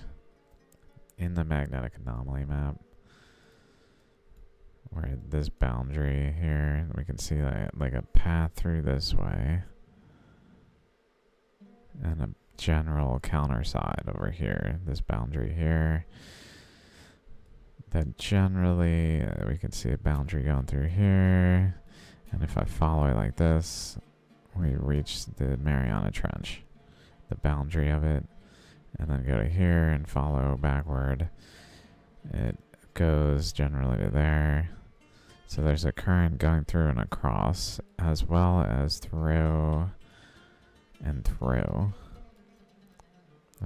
in the magnetic anomaly map, where this boundary here, we can see like a path through this way and a general counter side over here, this boundary here, that generally we can see a boundary going through here, and if I follow it like this, we reach the Mariana Trench, the boundary of it, and then go to here and follow backward. It goes generally to there. So there's a current going through and across, as well as through and through,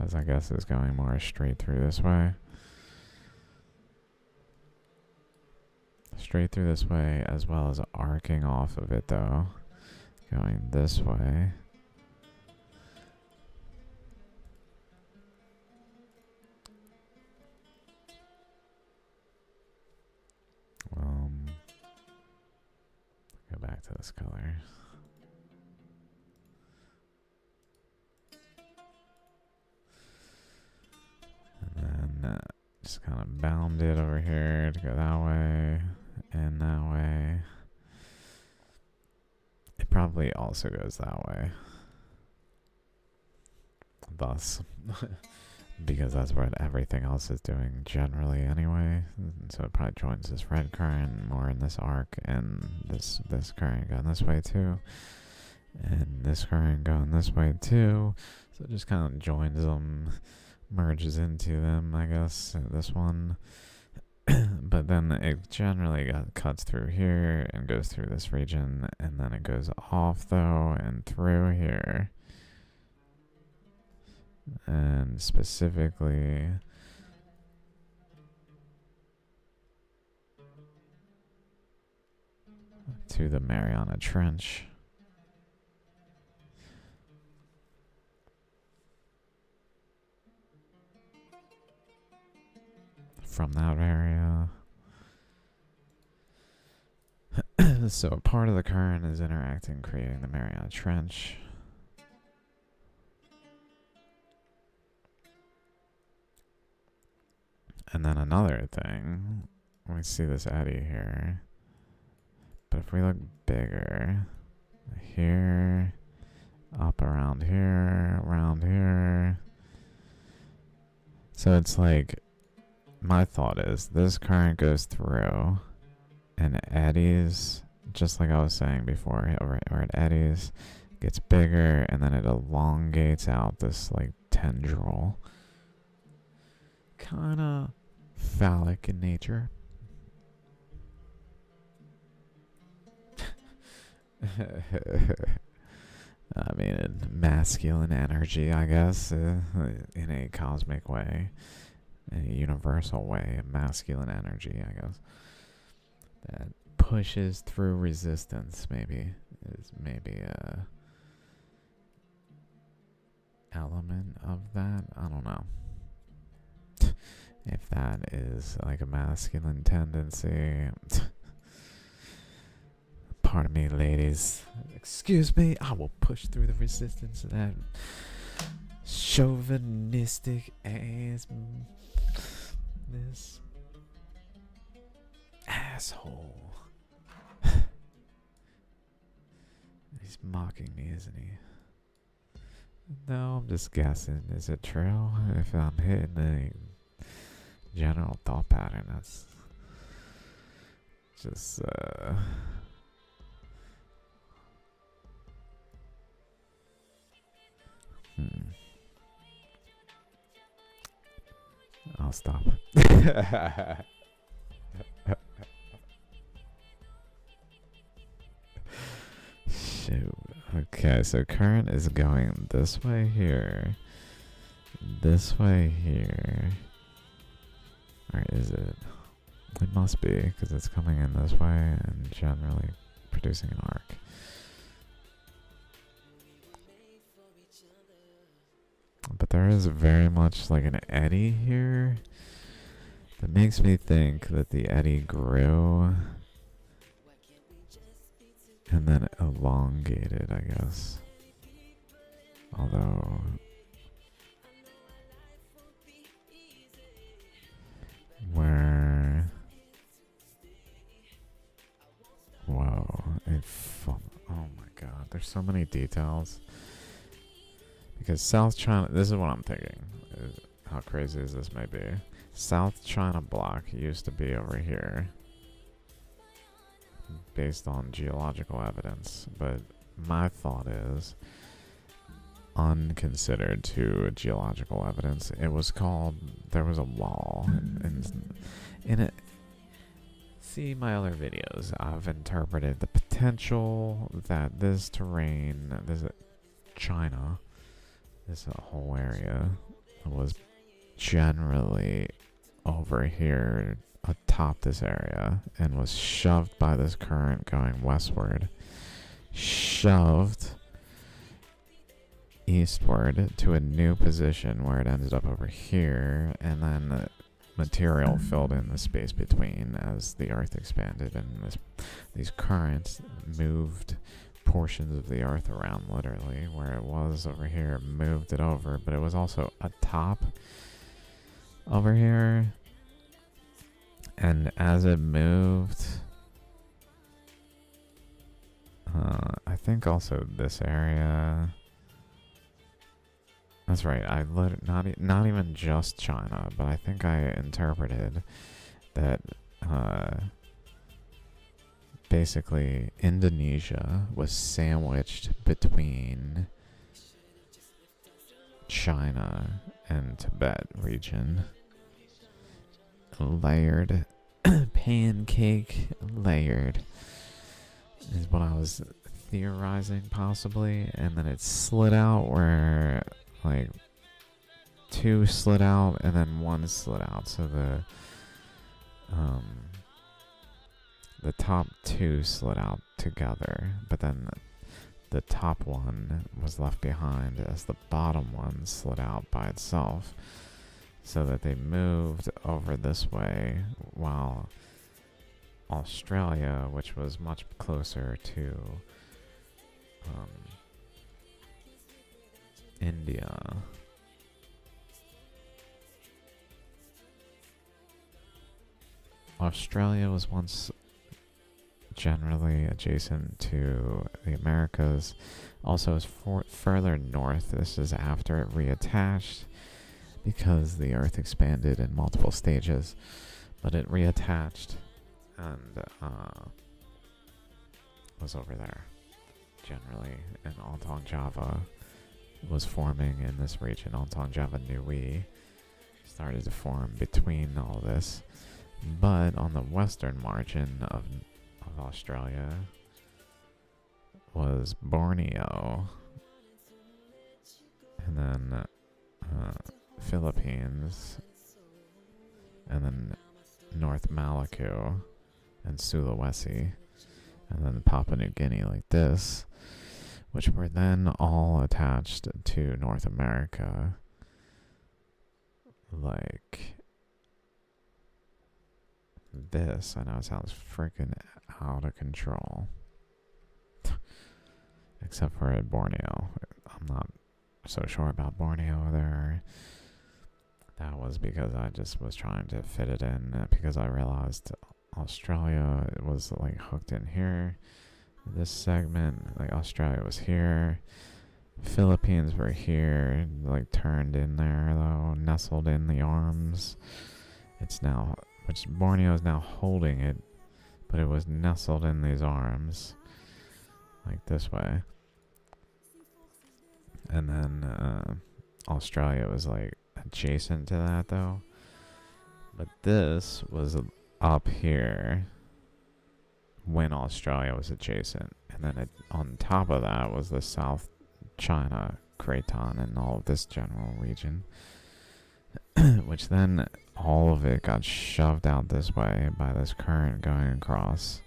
as I guess is going more straight through this way. Straight through this way, as well as arcing off of it though, going this way. Go back to this color. And then just kind of bound it over here to go that way and that way. It probably also goes that way. Thus. Because that's what everything else is doing generally anyway. And so it probably joins this red current more in this arc, and this current going this way too, and this current going this way too. So it just kind of joins them, merges into them, I guess, this one. But then it generally cuts through here and goes through this region, and then it goes off though and through here. And specifically to the Mariana Trench. From that area. So a part of the current is interacting, creating the Mariana Trench. And then another thing, we see this eddy here, but if we look bigger, here, up around here, so it's like, my thought is, this current goes through, and eddies, just like I was saying before, or it eddies, gets bigger, and then it elongates out this like tendril, kinda phallic in nature. I mean, masculine energy, I guess, in a cosmic way, a universal way, a masculine energy, I guess, that pushes through resistance, maybe, is maybe a element of that. I don't know. If that is like a masculine tendency, Pardon me, ladies. Excuse me. I will push through the resistance of that chauvinistic ass. This asshole. He's mocking me, isn't he? No, I'm just guessing. Is it true? If I'm hitting the general thought pattern, that's just I'll stop. Shoot. Okay, so current is going this way here. This way here. Or is it? It must be, because it's coming in this way and generally producing an arc. But there is very much like an eddy here that makes me think that the eddy grew and then elongated, I guess. Although where whoa, oh my god, there's so many details. Because South China, this is what I'm thinking, how crazy as this may be. South China Block used to be over here, based on geological evidence, but my thought is, unconsidered to geological evidence, it was called, there was a wall, and in it, see my other videos, I've interpreted the potential that this terrain, this China, this whole area was generally over here atop this area and was shoved by this current going westward, shoved eastward to a new position where it ended up over here, and then material filled in the space between as the earth expanded, and these currents moved portions of the earth around, literally where it was over here, moved it over, but it was also atop over here, and as it moved, I think also this area, that's right, I not even just China, but I think I interpreted that basically Indonesia was sandwiched between China and Tibet region. Layered, pancake layered is what I was theorizing possibly, and then it slid out where like two slid out and then one slid out, so the top two slid out together, but then the top one was left behind as the bottom one slid out by itself, so that they moved over this way, while Australia, which was much closer to India, Australia was once generally adjacent to the Americas. Also is further north. This is after it reattached, because the earth expanded in multiple stages, but it reattached and was over there generally, and Altong Java was forming in this region. Altong Java Nui started to form between all this, but on the western margin of Australia was Borneo, and then Philippines, and then North Maluku and Sulawesi, and then Papua New Guinea like this, which were then all attached to North America like this. I know it sounds freaking out of control. except for at Borneo. I'm not so sure about Borneo there. That was because I just was trying to fit it in because I realized Australia was like hooked in here. This segment, like Australia was here. Philippines were here, like turned in there though, nestled in the arms. It's now, which Borneo is now holding it, but it was nestled in these arms, like this way. And then Australia was like adjacent to that though. But this was up here when Australia was adjacent. And then on top of that was the South China Craton and all of this general region. Which then all of it got shoved out this way by this current going across.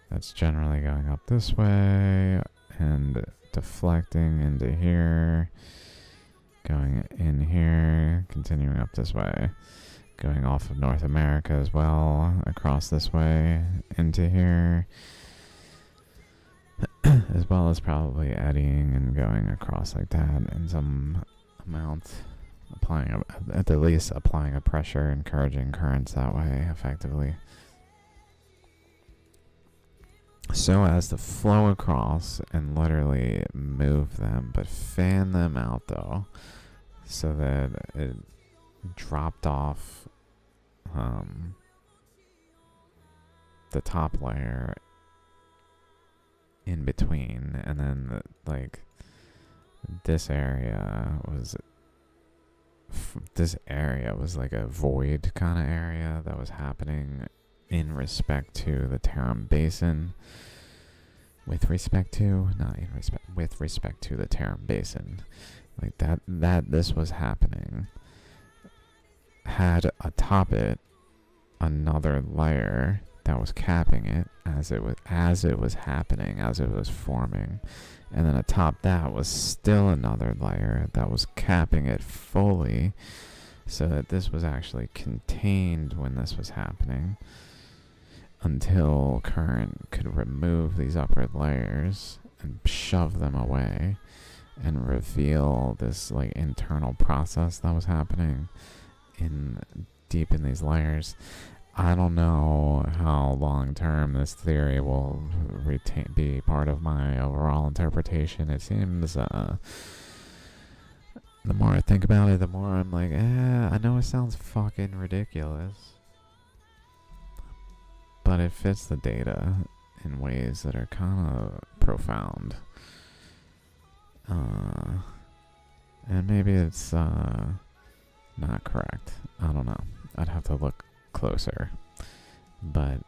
That's generally going up this way and deflecting into here, going in here, continuing up this way, going off of North America as well, across this way into here, as well as probably eddying and going across like that in some amount, applying at the least applying a pressure, encouraging currents that way effectively, so as to flow across and literally move them, but fan them out though, so that it dropped off the top layer in between, and then like this area was like a void kind of area that was happening in respect to the Tarim Basin, with respect to the Tarim Basin, like that this was happening, had atop it another layer that was capping it as it was happening, as it was forming, and then atop that was still another layer that was capping it fully, so that this was actually contained when this was happening, until current could remove these upper layers and shove them away and reveal this like internal process that was happening deep in these layers. I don't know how long term this theory will be part of my overall interpretation. It seems the more I think about it, the more I'm like, I know it sounds fucking ridiculous, but it fits the data in ways that are kind of profound. And maybe it's not correct. I don't know. I'd have to look closer. But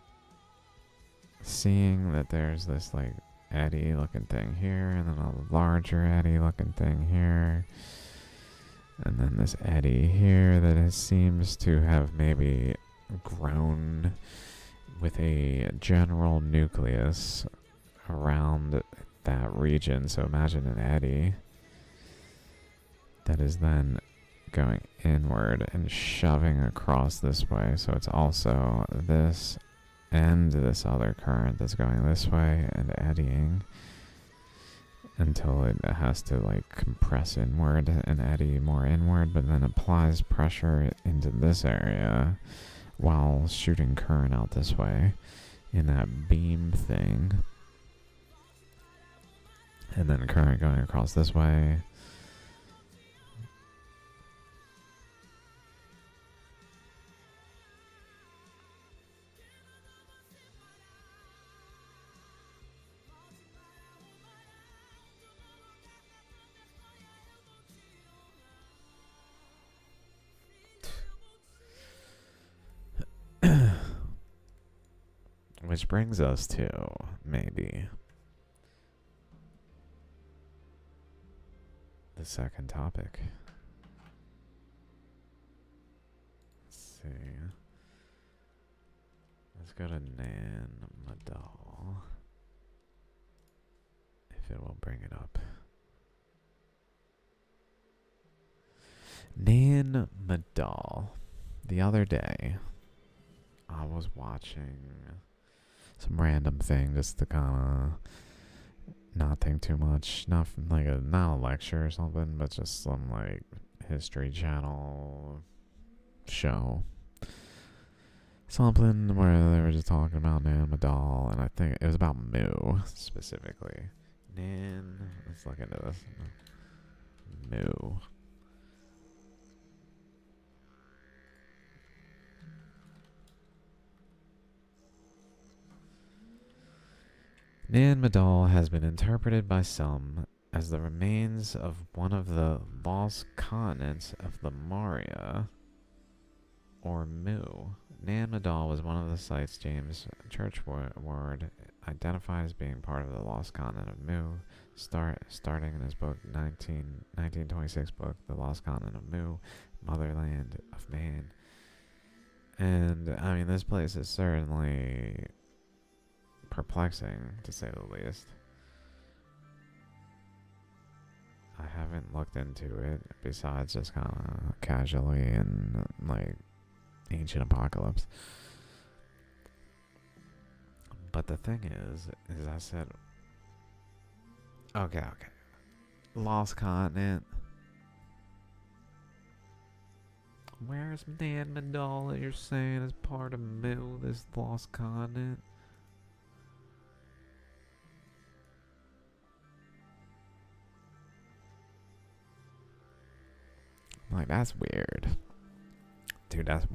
seeing that there's this like eddy looking thing here, and then a larger eddy looking thing here, and then this eddy here that it seems to have maybe grown with a general nucleus around that region. So imagine an eddy that is then going inward and shoving across this way. So it's also this and this other current that's going this way and eddying until it has to like compress inward and eddy more inward, but then applies pressure into this area while shooting current out this way in that beam thing, and then current going across this way. Which brings us to maybe the second topic. Let's see. Let's go to Nan Madal, if it will bring it up. Nan Madal. The other day, I was watching some random thing just to kind of not think too much. Not not a lecture or something, but just some like History Channel show. Something where they were just talking about Nan Madol, and I think it was about Mu specifically. Let's look into this. Mu. Nan Madol has been interpreted by some as the remains of one of the lost continents of the Maria, or Mu. Nan Madol was one of the sites James Churchward identified as being part of the lost continent of Mu, starting in his book 1926 book, The Lost Continent of Mu, Motherland of Man. And, I mean, this place is certainly perplexing, to say the least. I haven't looked into it, besides just kind of casually and, like, Ancient Apocalypse. But the thing is I said, okay. Lost continent. Where's Nan Madol that you're saying is part of Mu, this lost continent? Like, that's weird. Dude, that's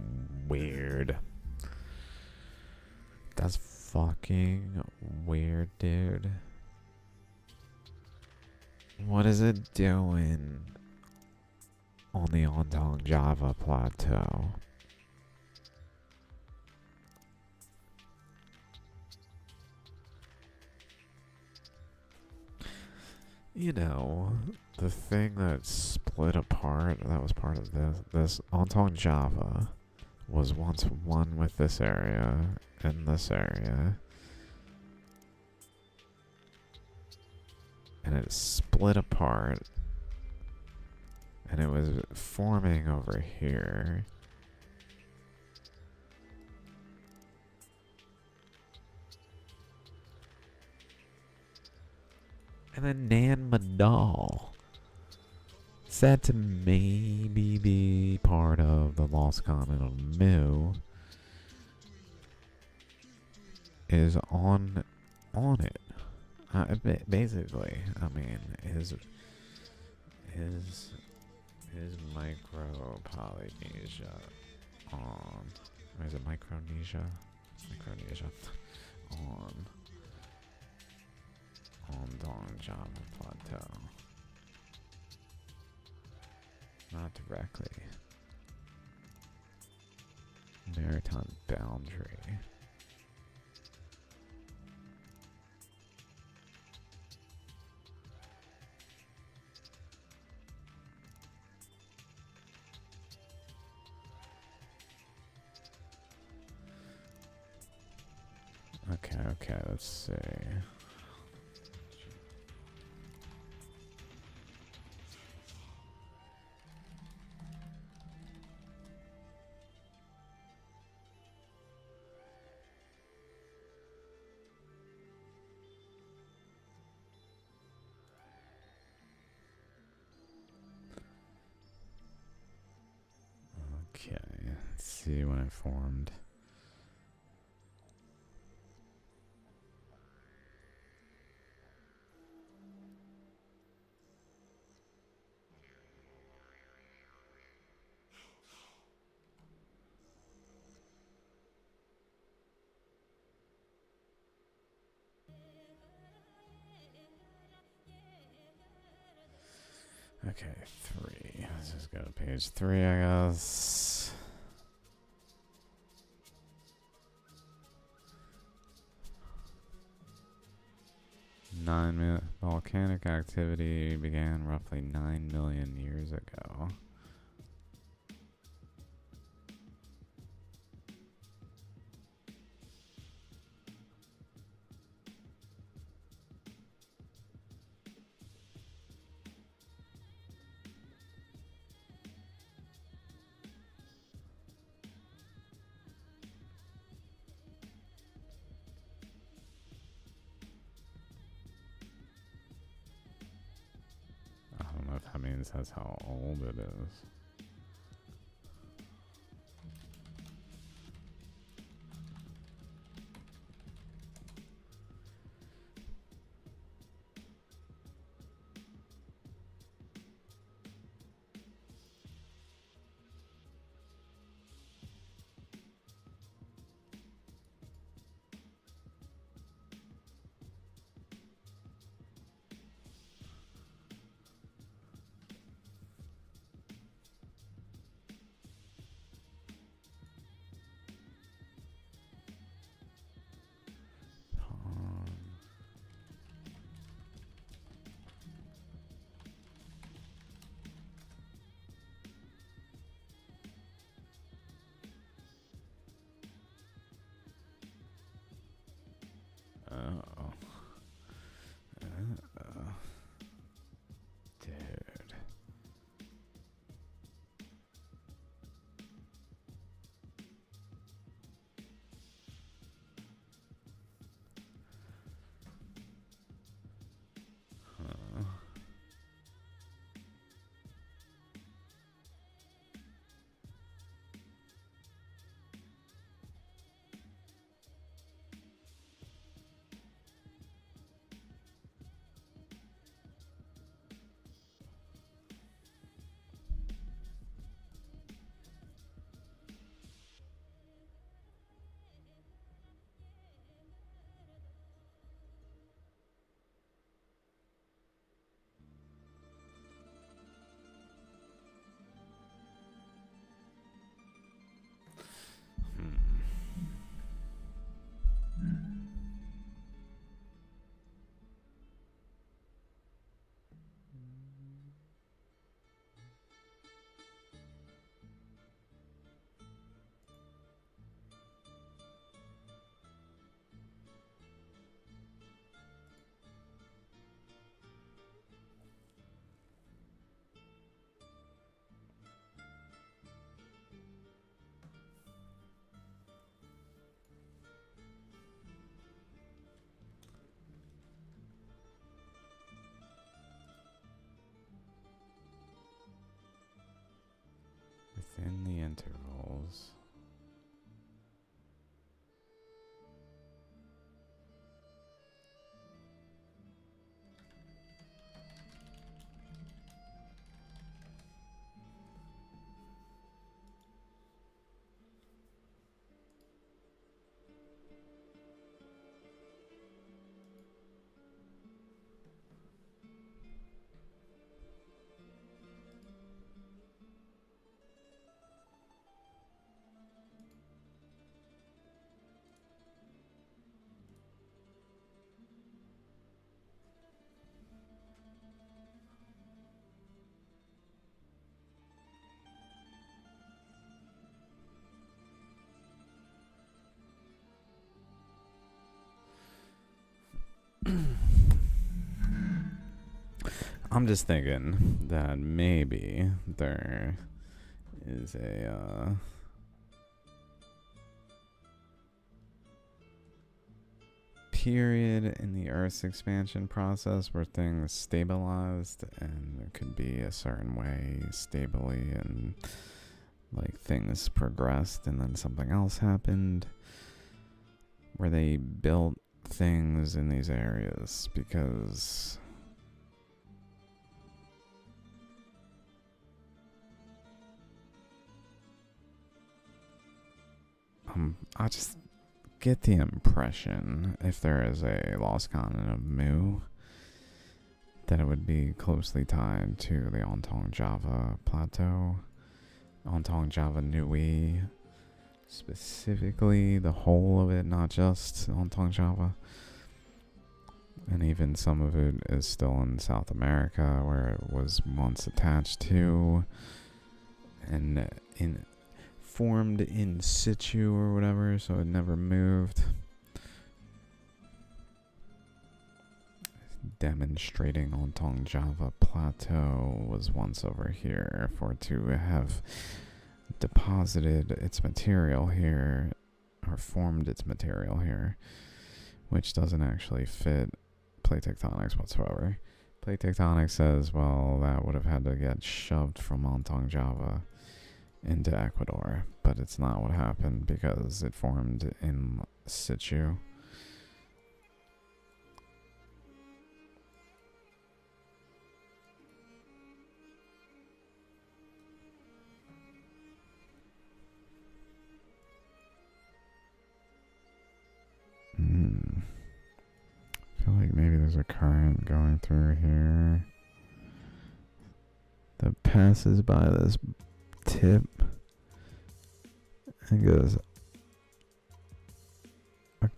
weird. That's fucking weird, dude. What is it doing on the Ontong Java plateau? You know, the thing that split apart, that was part of this Ontong Java was once one with this area and this area. And it split apart. And it was forming over here. And then Nan Madol, said to maybe be part of the lost continent of Mu, is on it. Basically, I mean, his micro Polynesia on, or is it Micronesia? Micronesia on Dong Java Plateau. Not directly. Maritime boundary. Okay, let's see. Okay, let's see when it formed. Okay, 3. Let's just go to page 3, I guess. Volcanic activity began roughly 9 million years ago. That means that's how old it is. Oh. Dude. Huh. Within the intervals. I'm just thinking that maybe there is a period in the Earth's expansion process where things stabilized, and it could be a certain way stably, and like things progressed, and then something else happened where they built things in these areas because I just get the impression, if there is a lost continent of Mu, that it would be closely tied to the Ontong Java Plateau, Ontong Java Nui, specifically the whole of it, not just Ontong Java. And even some of it is still in South America, where it was once attached to, and formed in situ or whatever, so it never moved. Demonstrating Ontong Java Plateau was once over here for it to have deposited its material here, or formed its material here, which doesn't actually fit plate tectonics whatsoever. Plate tectonics says, well, that would have had to get shoved from Montong Java into Ecuador, but it's not what happened because it formed in situ. I feel like maybe there's a current going through here that passes by this tip and goes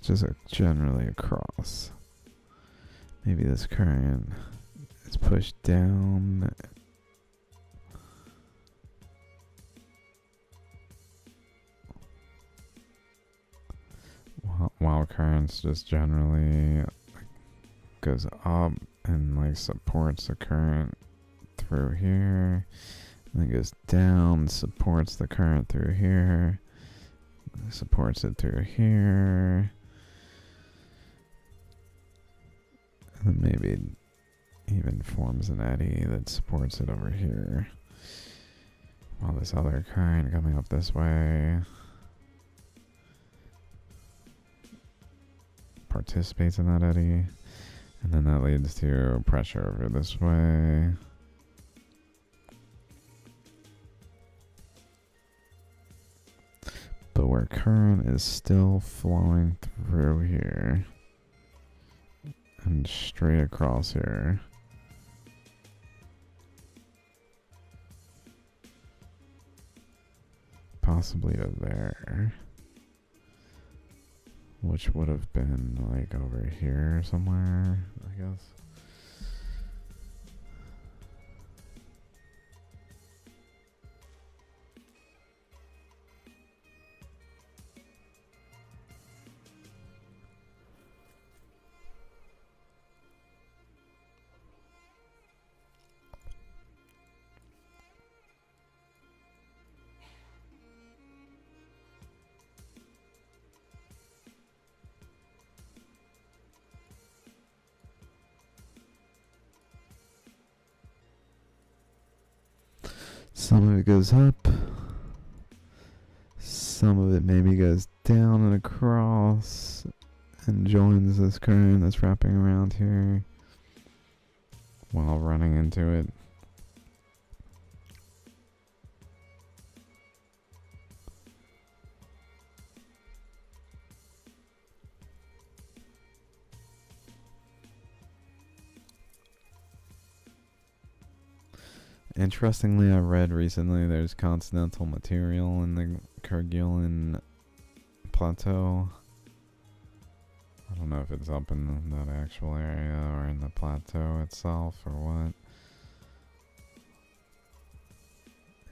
just generally across. Maybe this current is pushed down. While currents just generally goes up and like supports the current through here, and then goes down, supports the current through here, supports it through here, and then maybe even forms an eddy that supports it over here, while this other current coming up this way participates in that eddy, and then that leads to pressure over this way. But where current is still flowing through here and straight across here, possibly to there, which would have been like over here somewhere, I guess. Some of it goes up, some of it maybe goes down and across and joins this current that's wrapping around here while running into it. Interestingly, I read recently there's continental material in the Kerguelen plateau. I don't know if it's up in that actual area or in the plateau itself or what.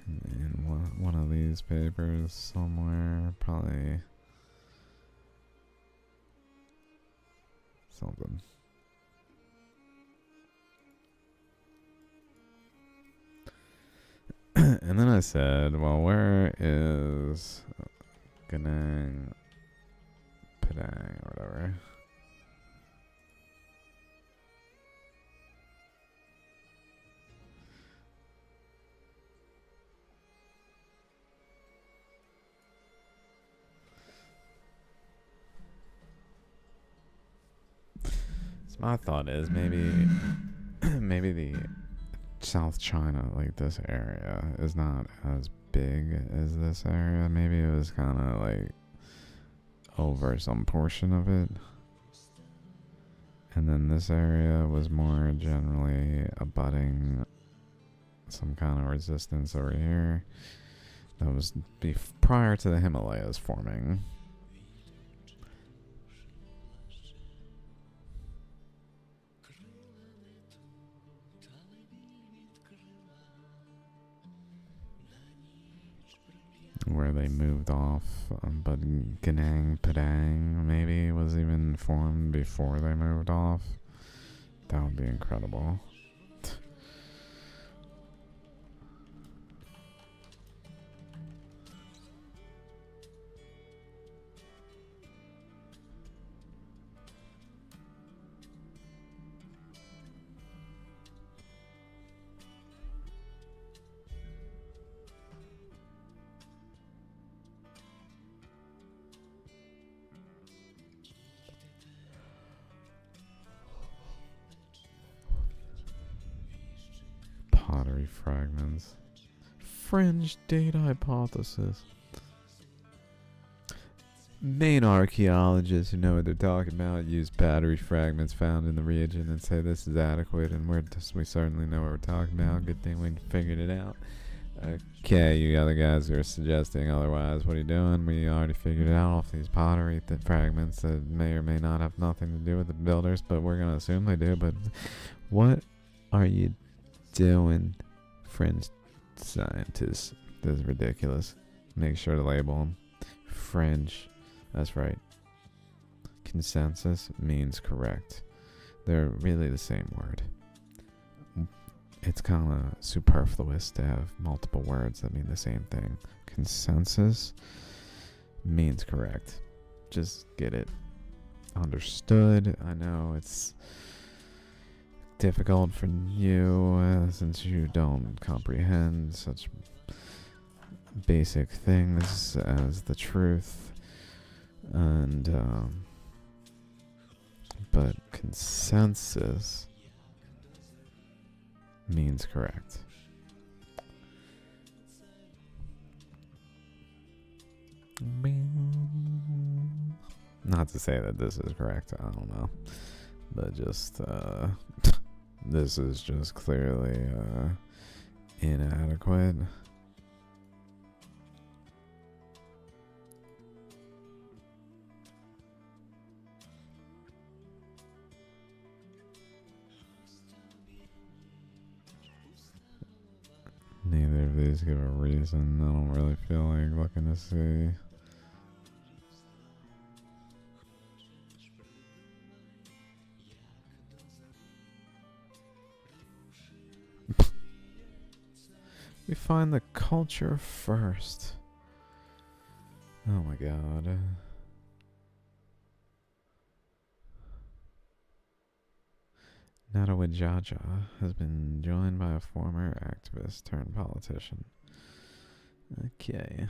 In one of these papers somewhere, probably something. And then I said, well, where is Ganang Padang or whatever? So my thought is maybe the South China, like this area, is not as big as this area. Maybe it was kind of like over some portion of it. And then this area was more generally abutting some kind of resistance over here. That was prior to the Himalayas forming. Where they moved off, but Ganang Padang maybe was even formed before they moved off. That would be incredible. fragments. Fringe data hypothesis. Main archaeologists who know what they're talking about use battery fragments found in the region and say this is adequate, and we certainly know what we're talking about. Good thing we figured it out. Okay, you other guys who are suggesting otherwise, what are you doing? We already figured it out off these pottery fragments that may or may not have nothing to do with the builders, but we're going to assume they do. But what are you doing, fringe scientists? This is ridiculous. Make sure to label them. Fringe. That's right. Consensus means correct. They're really the same word. It's kind of superfluous to have multiple words that mean the same thing. Consensus means correct. Just get it understood. I know it's difficult for you since you don't comprehend such basic things as the truth. And but consensus means correct. Not to say that this is correct, I don't know, but just this is just clearly inadequate. Neither of these give a reason. I don't really feel like looking to see. We find the culture first. Oh my god. Natawajaja has been joined by a former activist turned politician. Okay.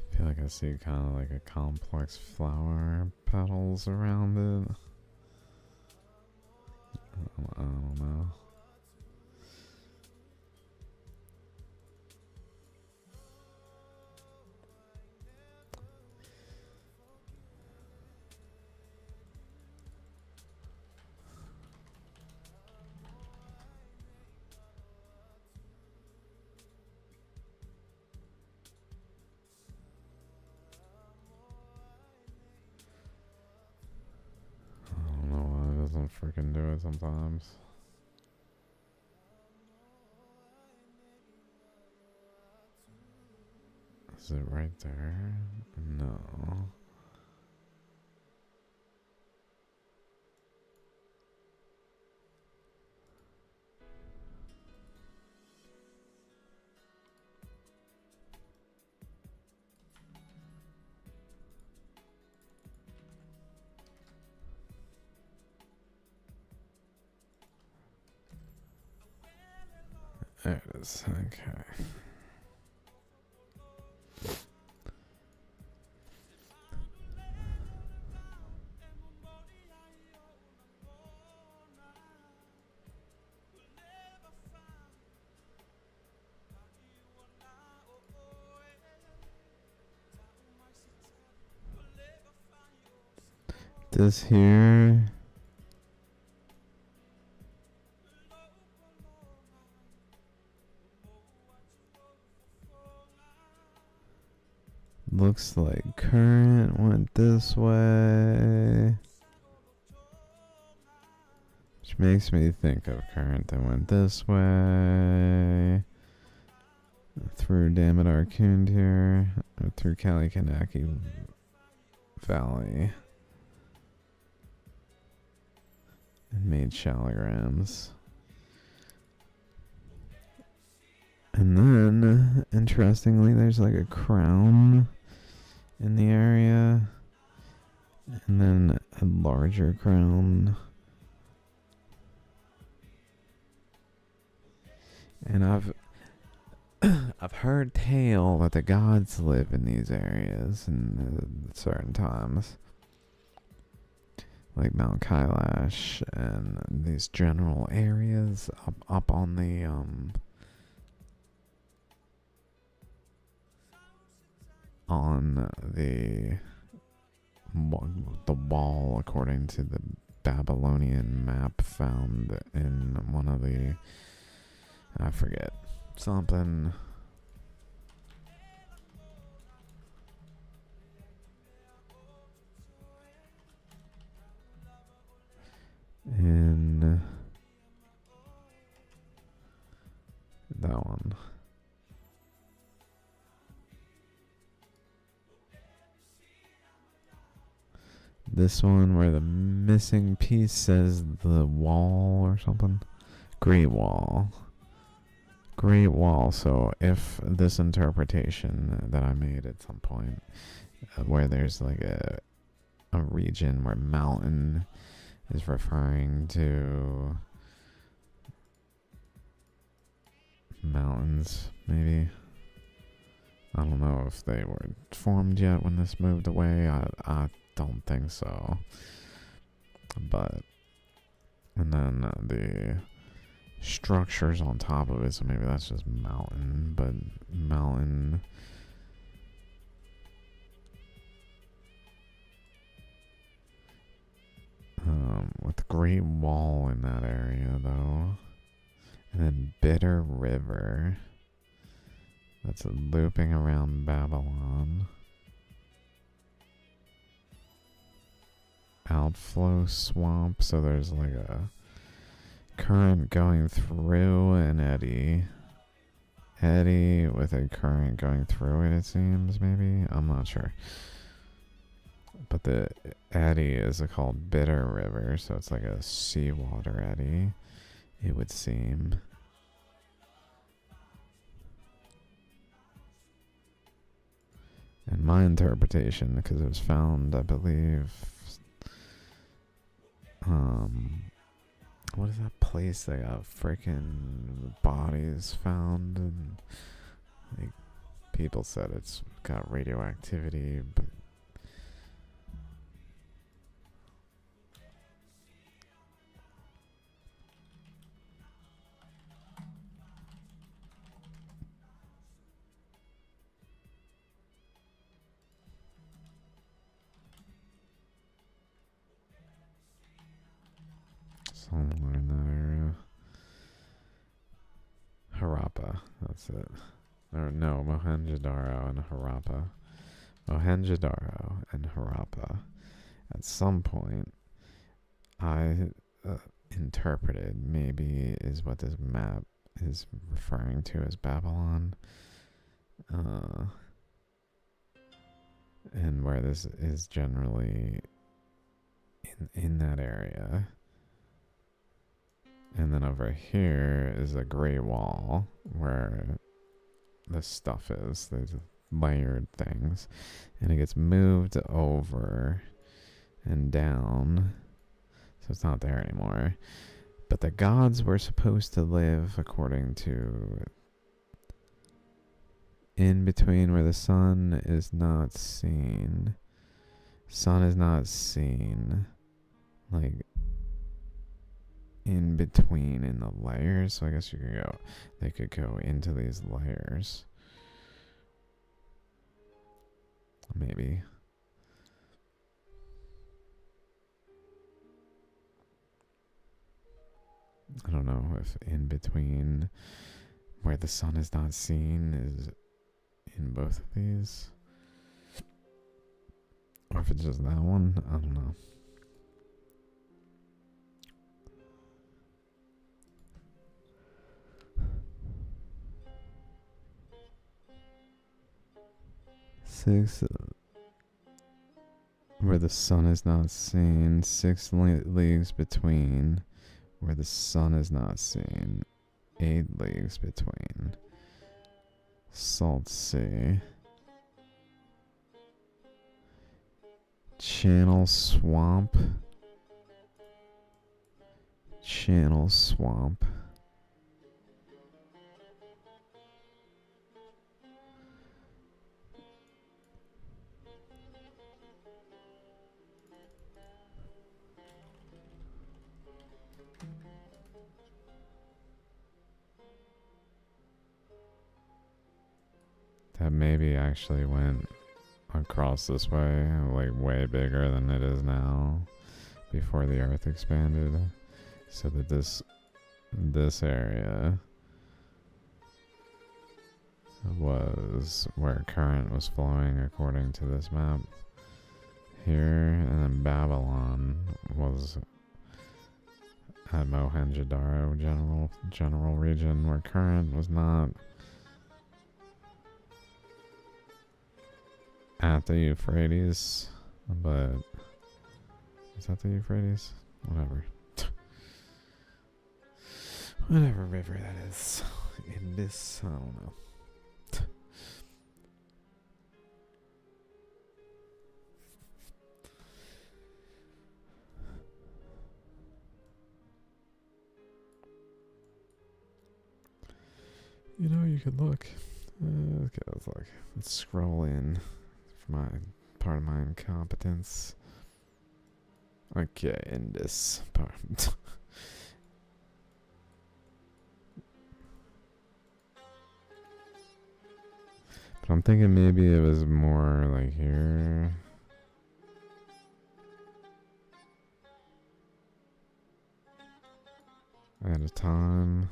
I feel like I see kind of like a complex flower petals around it. I don't know. Freaking do it sometimes. Is it right there? No. There it is. Okay. This here looks like current went this way. Which makes me think of current that went this way. Through Dammit Arkund here. Or through Kalikanaki Valley. And made shallograms. And then, interestingly, there's like a crown in the area. And then a larger crown. And I've heard tale that the gods live in these areas in certain times. Like Mount Kailash and these general areas up on the wall, according to the Babylonian map found in one of the, I forget, something. In that one. This one where the missing piece says the wall or something. Great Wall. Great Wall. So if this interpretation that I made at some point, where there's like a region where mountain is referring to mountains, maybe. I don't know if they were formed yet when this moved away. I don't think so. But, and then the structures on top of it, so maybe that's just mountain, but mountain. With the Great Wall in that area, though. And then Bitter River. That's looping around Babylon. Outflow swamp, so there's like a current going through an eddy. Eddy with a current going through it seems, maybe? I'm not sure. But the eddy is called Bitter River, so it's like a seawater eddy, it would seem. And my interpretation, because it was found, I believe, what is that place they got freaking bodies found, and like people said it's got radioactivity, but somewhere in that area. Harappa, that's it. Or no, Mohenjo-Daro and Harappa. Mohenjo-Daro and Harappa. At some point, I interpreted maybe is what this map is referring to as Babylon. And where this is generally in that area. And then over here is a Great Wall where this stuff is. There's layered things. And it gets moved over and down. So it's not there anymore. But the gods were supposed to live according to in between where the sun is not seen. Sun is not seen. Like in between in the layers. So I guess they could go into these layers. Maybe. I don't know if in between where the sun is not seen is in both of these. Or if it's just that one. I don't know. 6 where the sun is not seen, 6 leagues between where the sun is not seen, 8 leagues between. Salt Sea. Channel Swamp. Channel Swamp. That maybe actually went across this way, like way bigger than it is now, before the earth expanded. So that this area was where current was flowing according to this map here, and then Babylon was at Mohenjo-Daro general region where current was not at the Euphrates, but is that the Euphrates? Whatever. Whatever river that is. Indus, I don't know. You know, you could look. Okay, let's look. Let's scroll in for my part of my incompetence. Okay, in this part. But I'm thinking maybe it was more like here. At a time.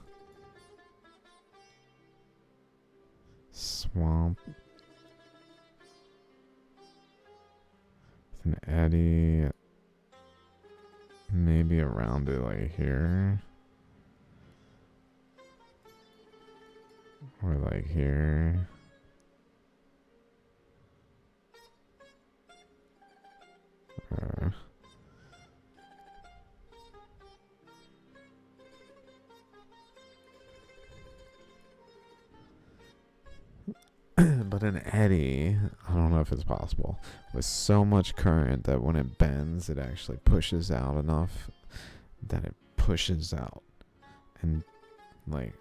Swamp. With an eddy. Maybe around it like here. Or like here. But an eddy, I don't know if it's possible, with so much current that when it bends, it actually pushes out enough that it pushes out and like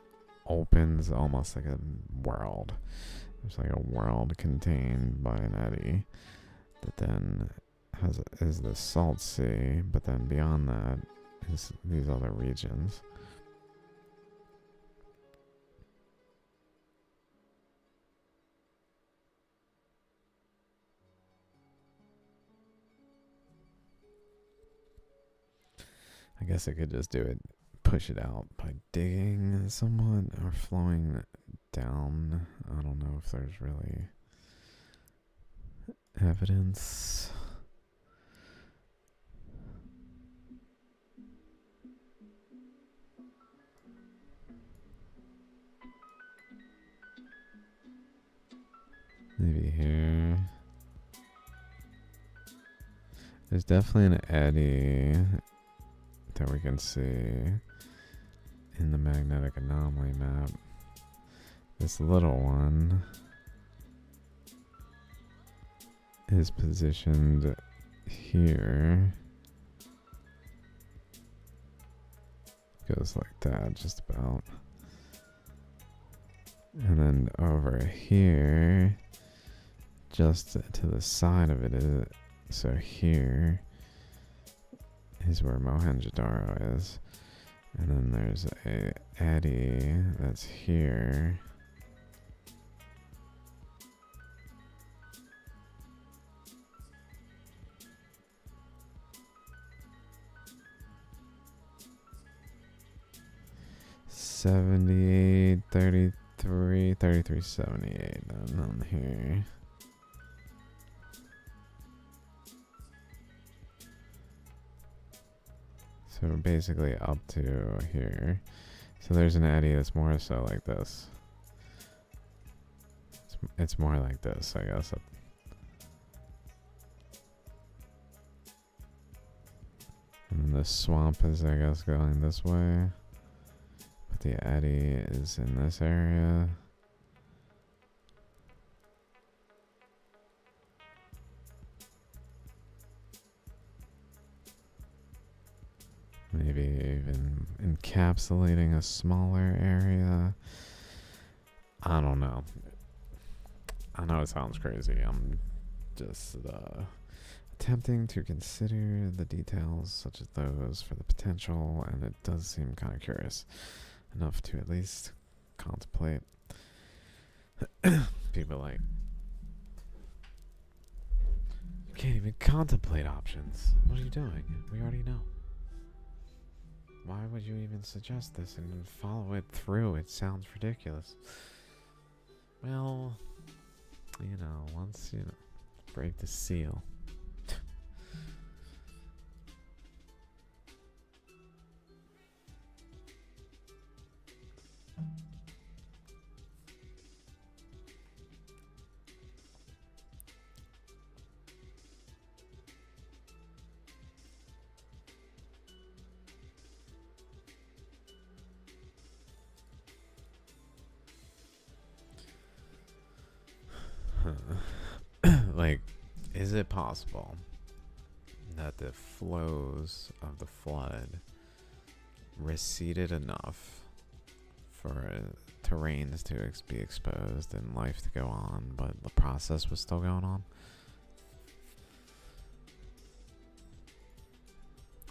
opens almost like a world. There's like a world contained by an eddy that then is the Salt Sea, but then beyond that is these other regions. I guess I could just do it, push it out by digging somewhat or flowing down. I don't know if there's really evidence. Maybe here. There's definitely an eddy that we can see in the magnetic anomaly map. This little one is positioned here. Goes like that, just about. And then over here, just to the side of it is, so here is where Mohenjo-Daro is. And then there's a eddy that's here. $78, $33, $33.78 then on here. So basically up to here. So there's an eddy that's more so like this. It's more like this, I guess. And the swamp is, I guess, going this way. But the eddy is in this area. Maybe even encapsulating a smaller area. I don't know. I know it sounds crazy. I'm just attempting to consider the details such as those for the potential, and it does seem kind of curious enough to at least contemplate. People like, you can't even contemplate options. What are you doing? We already know. Why would you even suggest this and follow it through? It sounds ridiculous. Well, once break the seal. Like, is it possible that the flows of the flood receded enough for terrains to be exposed and life to go on, but the process was still going on?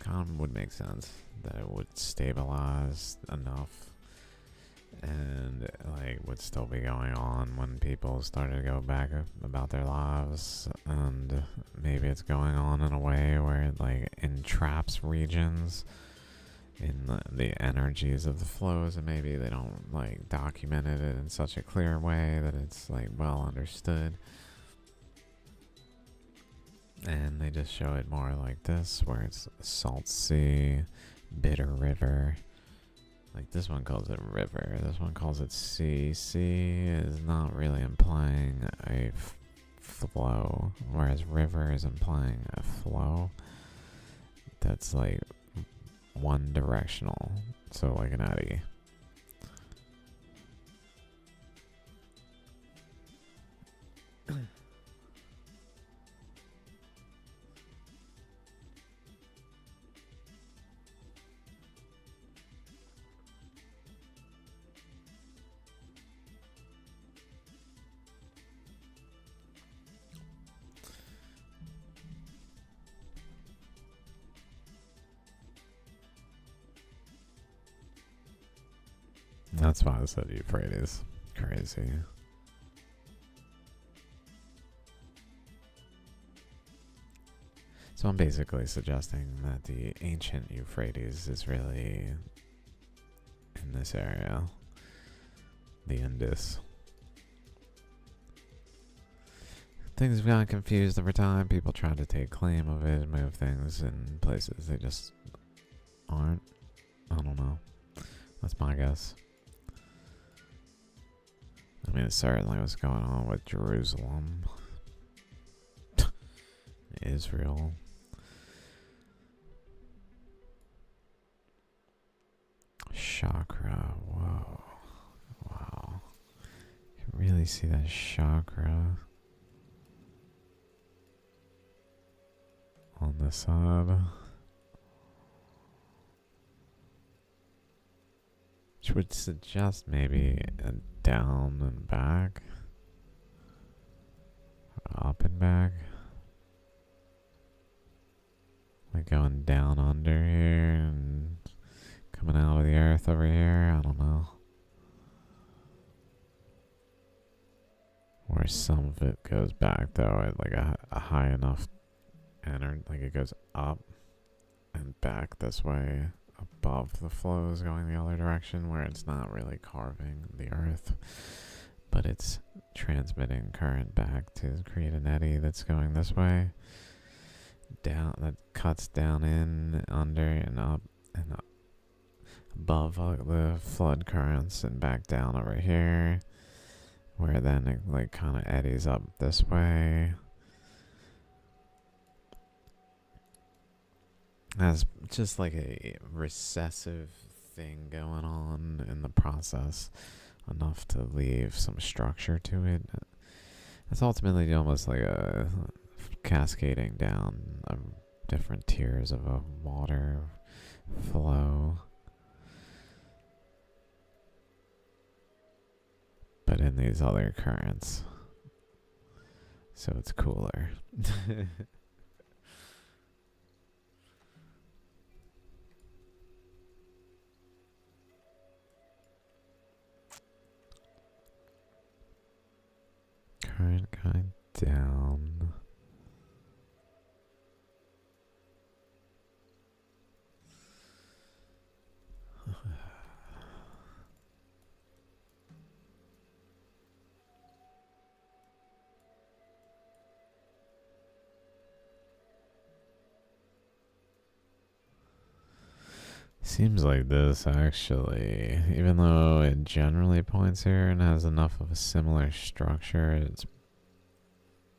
Kind of would make sense that it would stabilize enough and would still be going on when people started to go back about their lives, and maybe it's going on in a way where it entraps regions in the energies of the flows, and maybe they don't documented it in such a clear way that it's well understood, and they just show it more like this, where it's salt sea, bitter river. This one calls it river, this one calls it sea. Sea is not really implying a flow, whereas river is implying a flow that's one directional, so like an eddy. That's why I said Euphrates. Crazy. So I'm basically suggesting that the ancient Euphrates is really in this area. The Indus. Things have gotten confused over time. People try to take claim of it and move things in places they just aren't. I don't know. That's my guess. I mean, it's certainly what's going on with Jerusalem. Israel. Chakra. Whoa. Wow. You can really see that chakra on the side. Which would suggest maybe a down and back. Up and back. Going down under here and coming out of the earth over here. I don't know. Or some of it goes back though at a high enough energy, it goes up and back this way above the flows going the other direction, where it's not really carving the earth, but it's transmitting current back to create an eddy that's going this way. Down, that cuts down in, under, and up above the flood currents and back down over here, where then it kind of eddies up this way. has just like a recessive thing going on in the process, enough to leave some structure to it. It's ultimately almost like a cascading down of different tiers of a water flow, but in these other currents, so it's cooler. Current going down. Seems like this actually, even though it generally points here and has enough of a similar structure, it's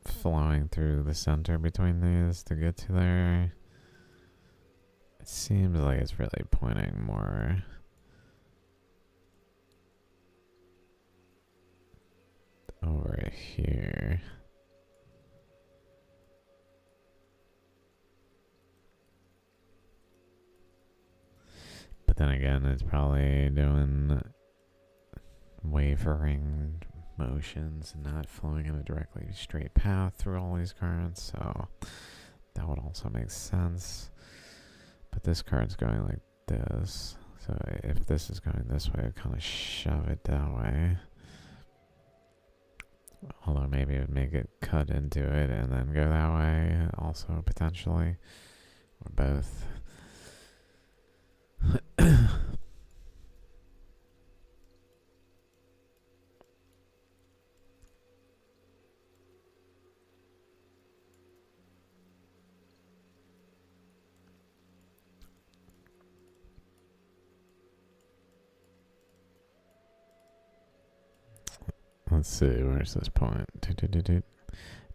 flowing through the center between these to get to there. It seems like it's really pointing more over here. But then again, it's probably doing wavering motions and not flowing in a directly straight path through all these currents, so that would also make sense. But this current's going like this, so if this is going this way, I'd kind of shove it that way. Although maybe it would make it cut into it and then go that way also, potentially, or both. Let's see, where's this point?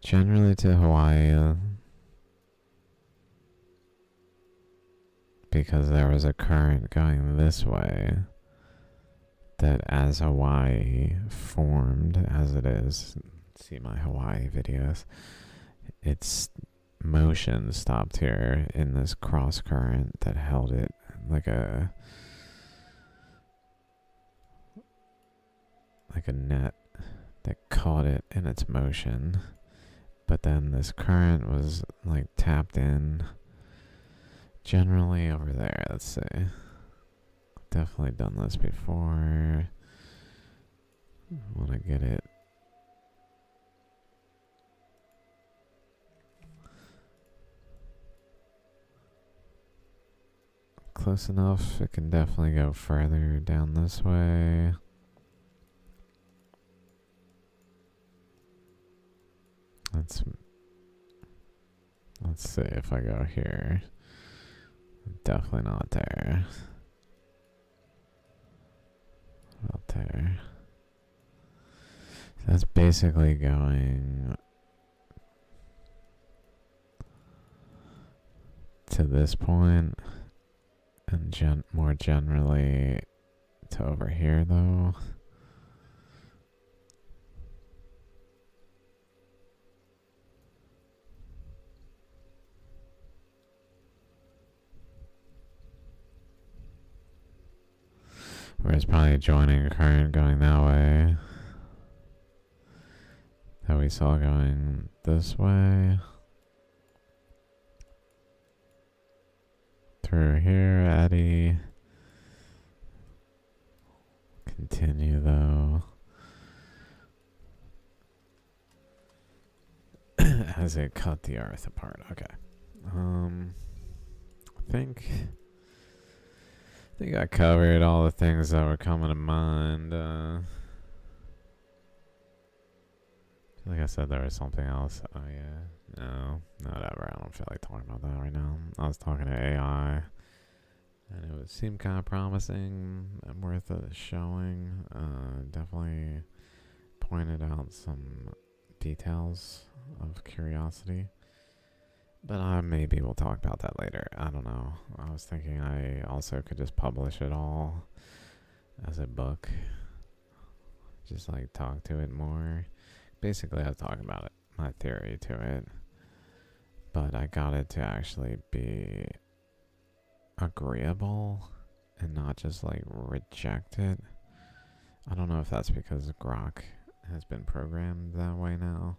Generally to Hawaii, because there was a current going this way, that as Hawaii formed, as it is, see my Hawaii videos, its motion stopped here in this cross current that held it like a net that caught it in its motion. But then this current was like tapped in generally over there. Let's see. Definitely done this before. Want to get it close enough. It can definitely go further down this way. Let's see if I go here. Definitely not there. About there. So that's basically going to this point, and more generally to over here though. Where it's probably joining a current going that way, that we saw going this way. Through here, eddy. Continue though. As it cut the earth apart. Okay. I think I covered all the things that were coming to mind. Like I said, there was something else. Oh yeah, no, whatever. I don't feel like talking about that right now. I was talking to AI, and it would seem kind of promising and worth a showing. Definitely pointed out some details of curiosity, But maybe we'll talk about that later. I don't know. I was thinking I also could just publish it all as a book. Just like talk to it more. Basically, I was talking about it, my theory to it. But I got it to actually be agreeable and not just like reject it. I don't know if that's because Grok has been programmed that way now.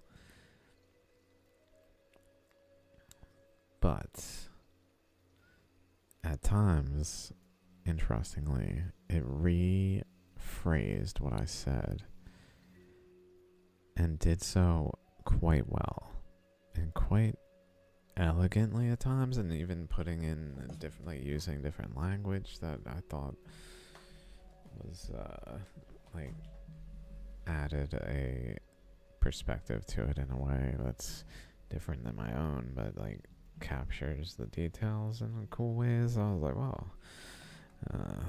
But at times, interestingly, it rephrased what I said and did so quite well and quite elegantly at times, and even putting in differently, using different language that I thought was like added a perspective to it in a way that's different than my own, but like captures the details in cool ways. I was like, wow,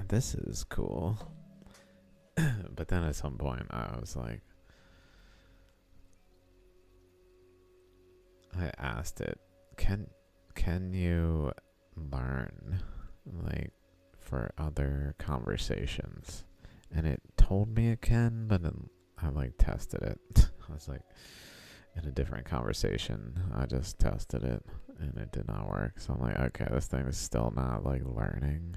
this is cool. But then at some point I was like, I asked it, can you learn like for other conversations? And it told me it can, but then I like tested it. I was like, in a different conversation, I just tested it and it did not work. So I'm like, okay, this thing is still not like learning.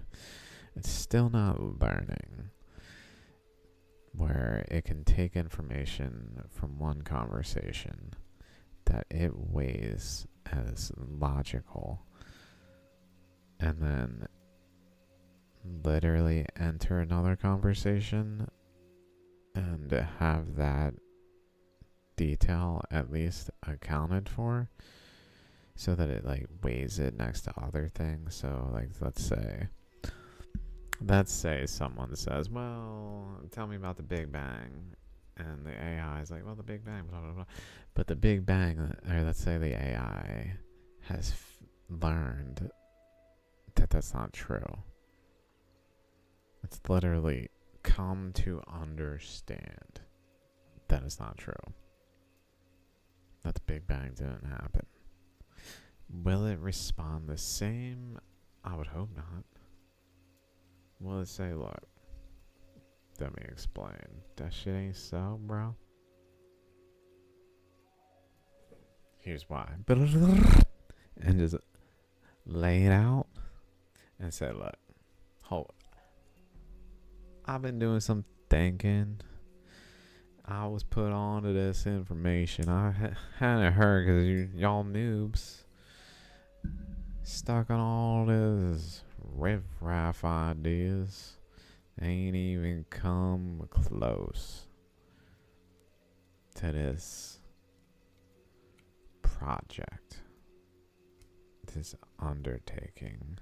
It's still not learning. Where it can take information from one conversation that it weighs as logical and then literally enter another conversation and have that detail at least accounted for, so that it like weighs it next to other things. So like let's say someone says, well, tell me about the Big Bang, and the AI is like, well, the Big Bang, blah blah blah. But the Big Bang, or let's say the AI has learned that that's not true. It's literally come to understand that it's not true. That the Big Bang didn't happen. Will it respond the same? I would hope not. Will it say, look, let me explain. That shit ain't so, bro. Here's why. And just lay it out and say, look, hold. I've been doing some thinking. I was put on to this information. I hadn't heard because y'all noobs stuck on all this riff-raff ideas. Ain't even come close to this project, this undertaking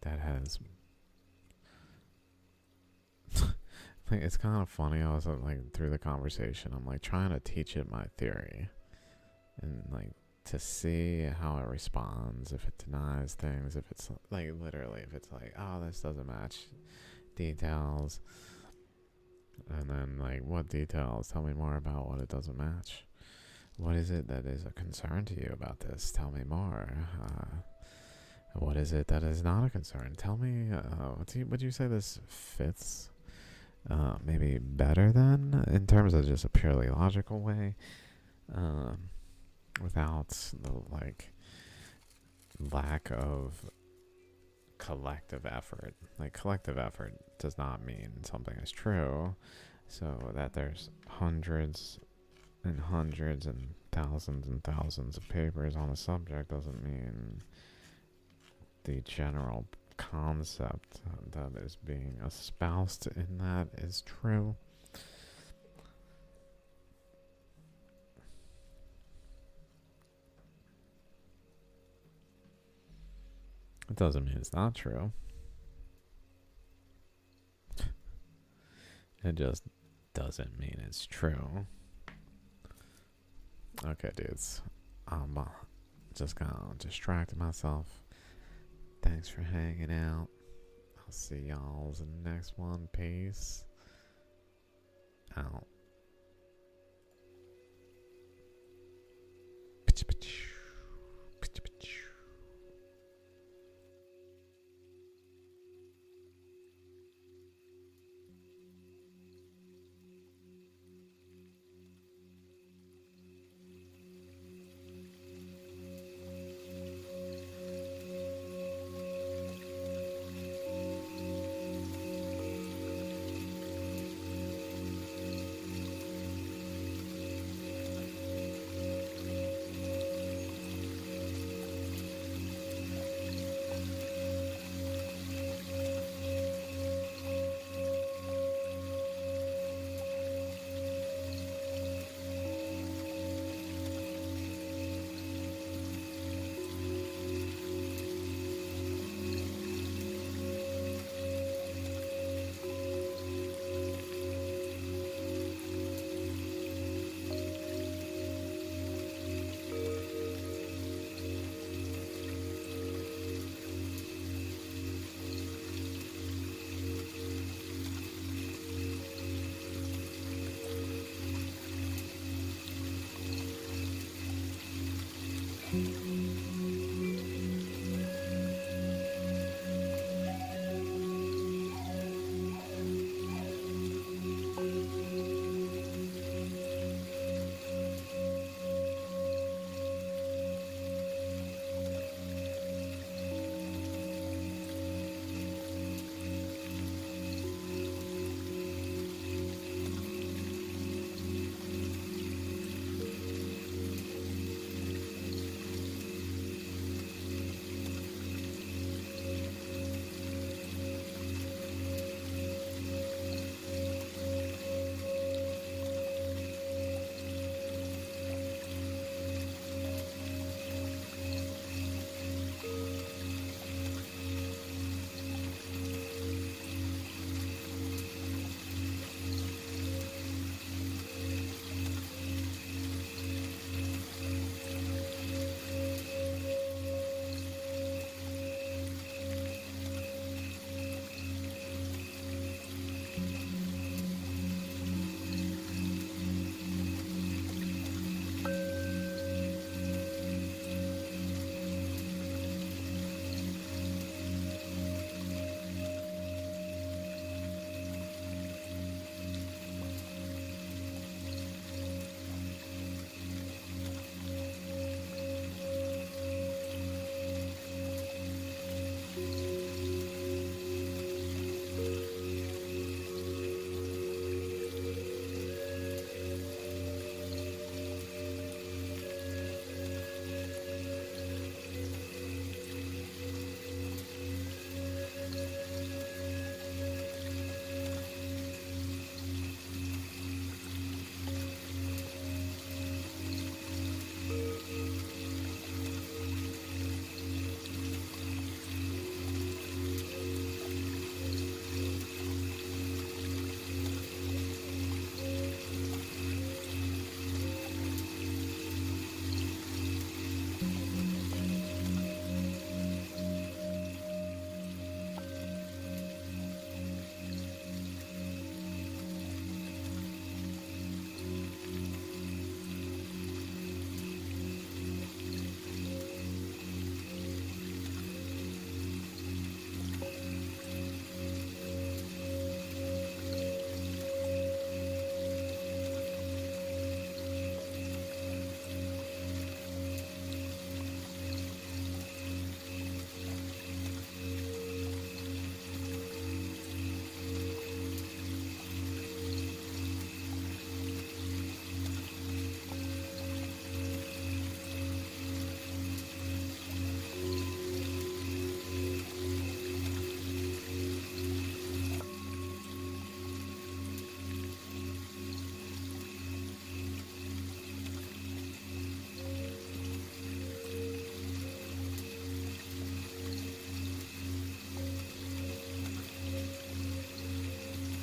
that has like, it's kind of funny. I was like, through the conversation, I'm like trying to teach it my theory and like to see how it responds, if it denies things, if it's like literally, if it's like, oh, this doesn't match details, and then like, what details? Tell me more about what it doesn't match. What is it that is a concern to you about this? Tell me more. What is it that is not a concern? Tell me, would you say this fits maybe better than, in terms of just a purely logical way, without the like lack of collective effort. Like, collective effort does not mean something is true, so that there's hundreds and hundreds and thousands of papers on a subject doesn't mean the general concept that is being espoused in that is true. It doesn't mean it's not true. It just doesn't mean it's true. Okay, dudes. I'm just gonna distract myself. Thanks for hanging out. I'll see y'all in the next one. Peace out.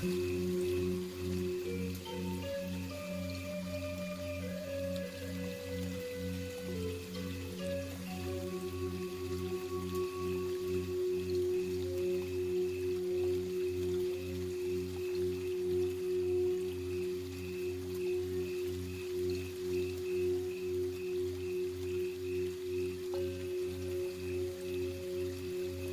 Thank you.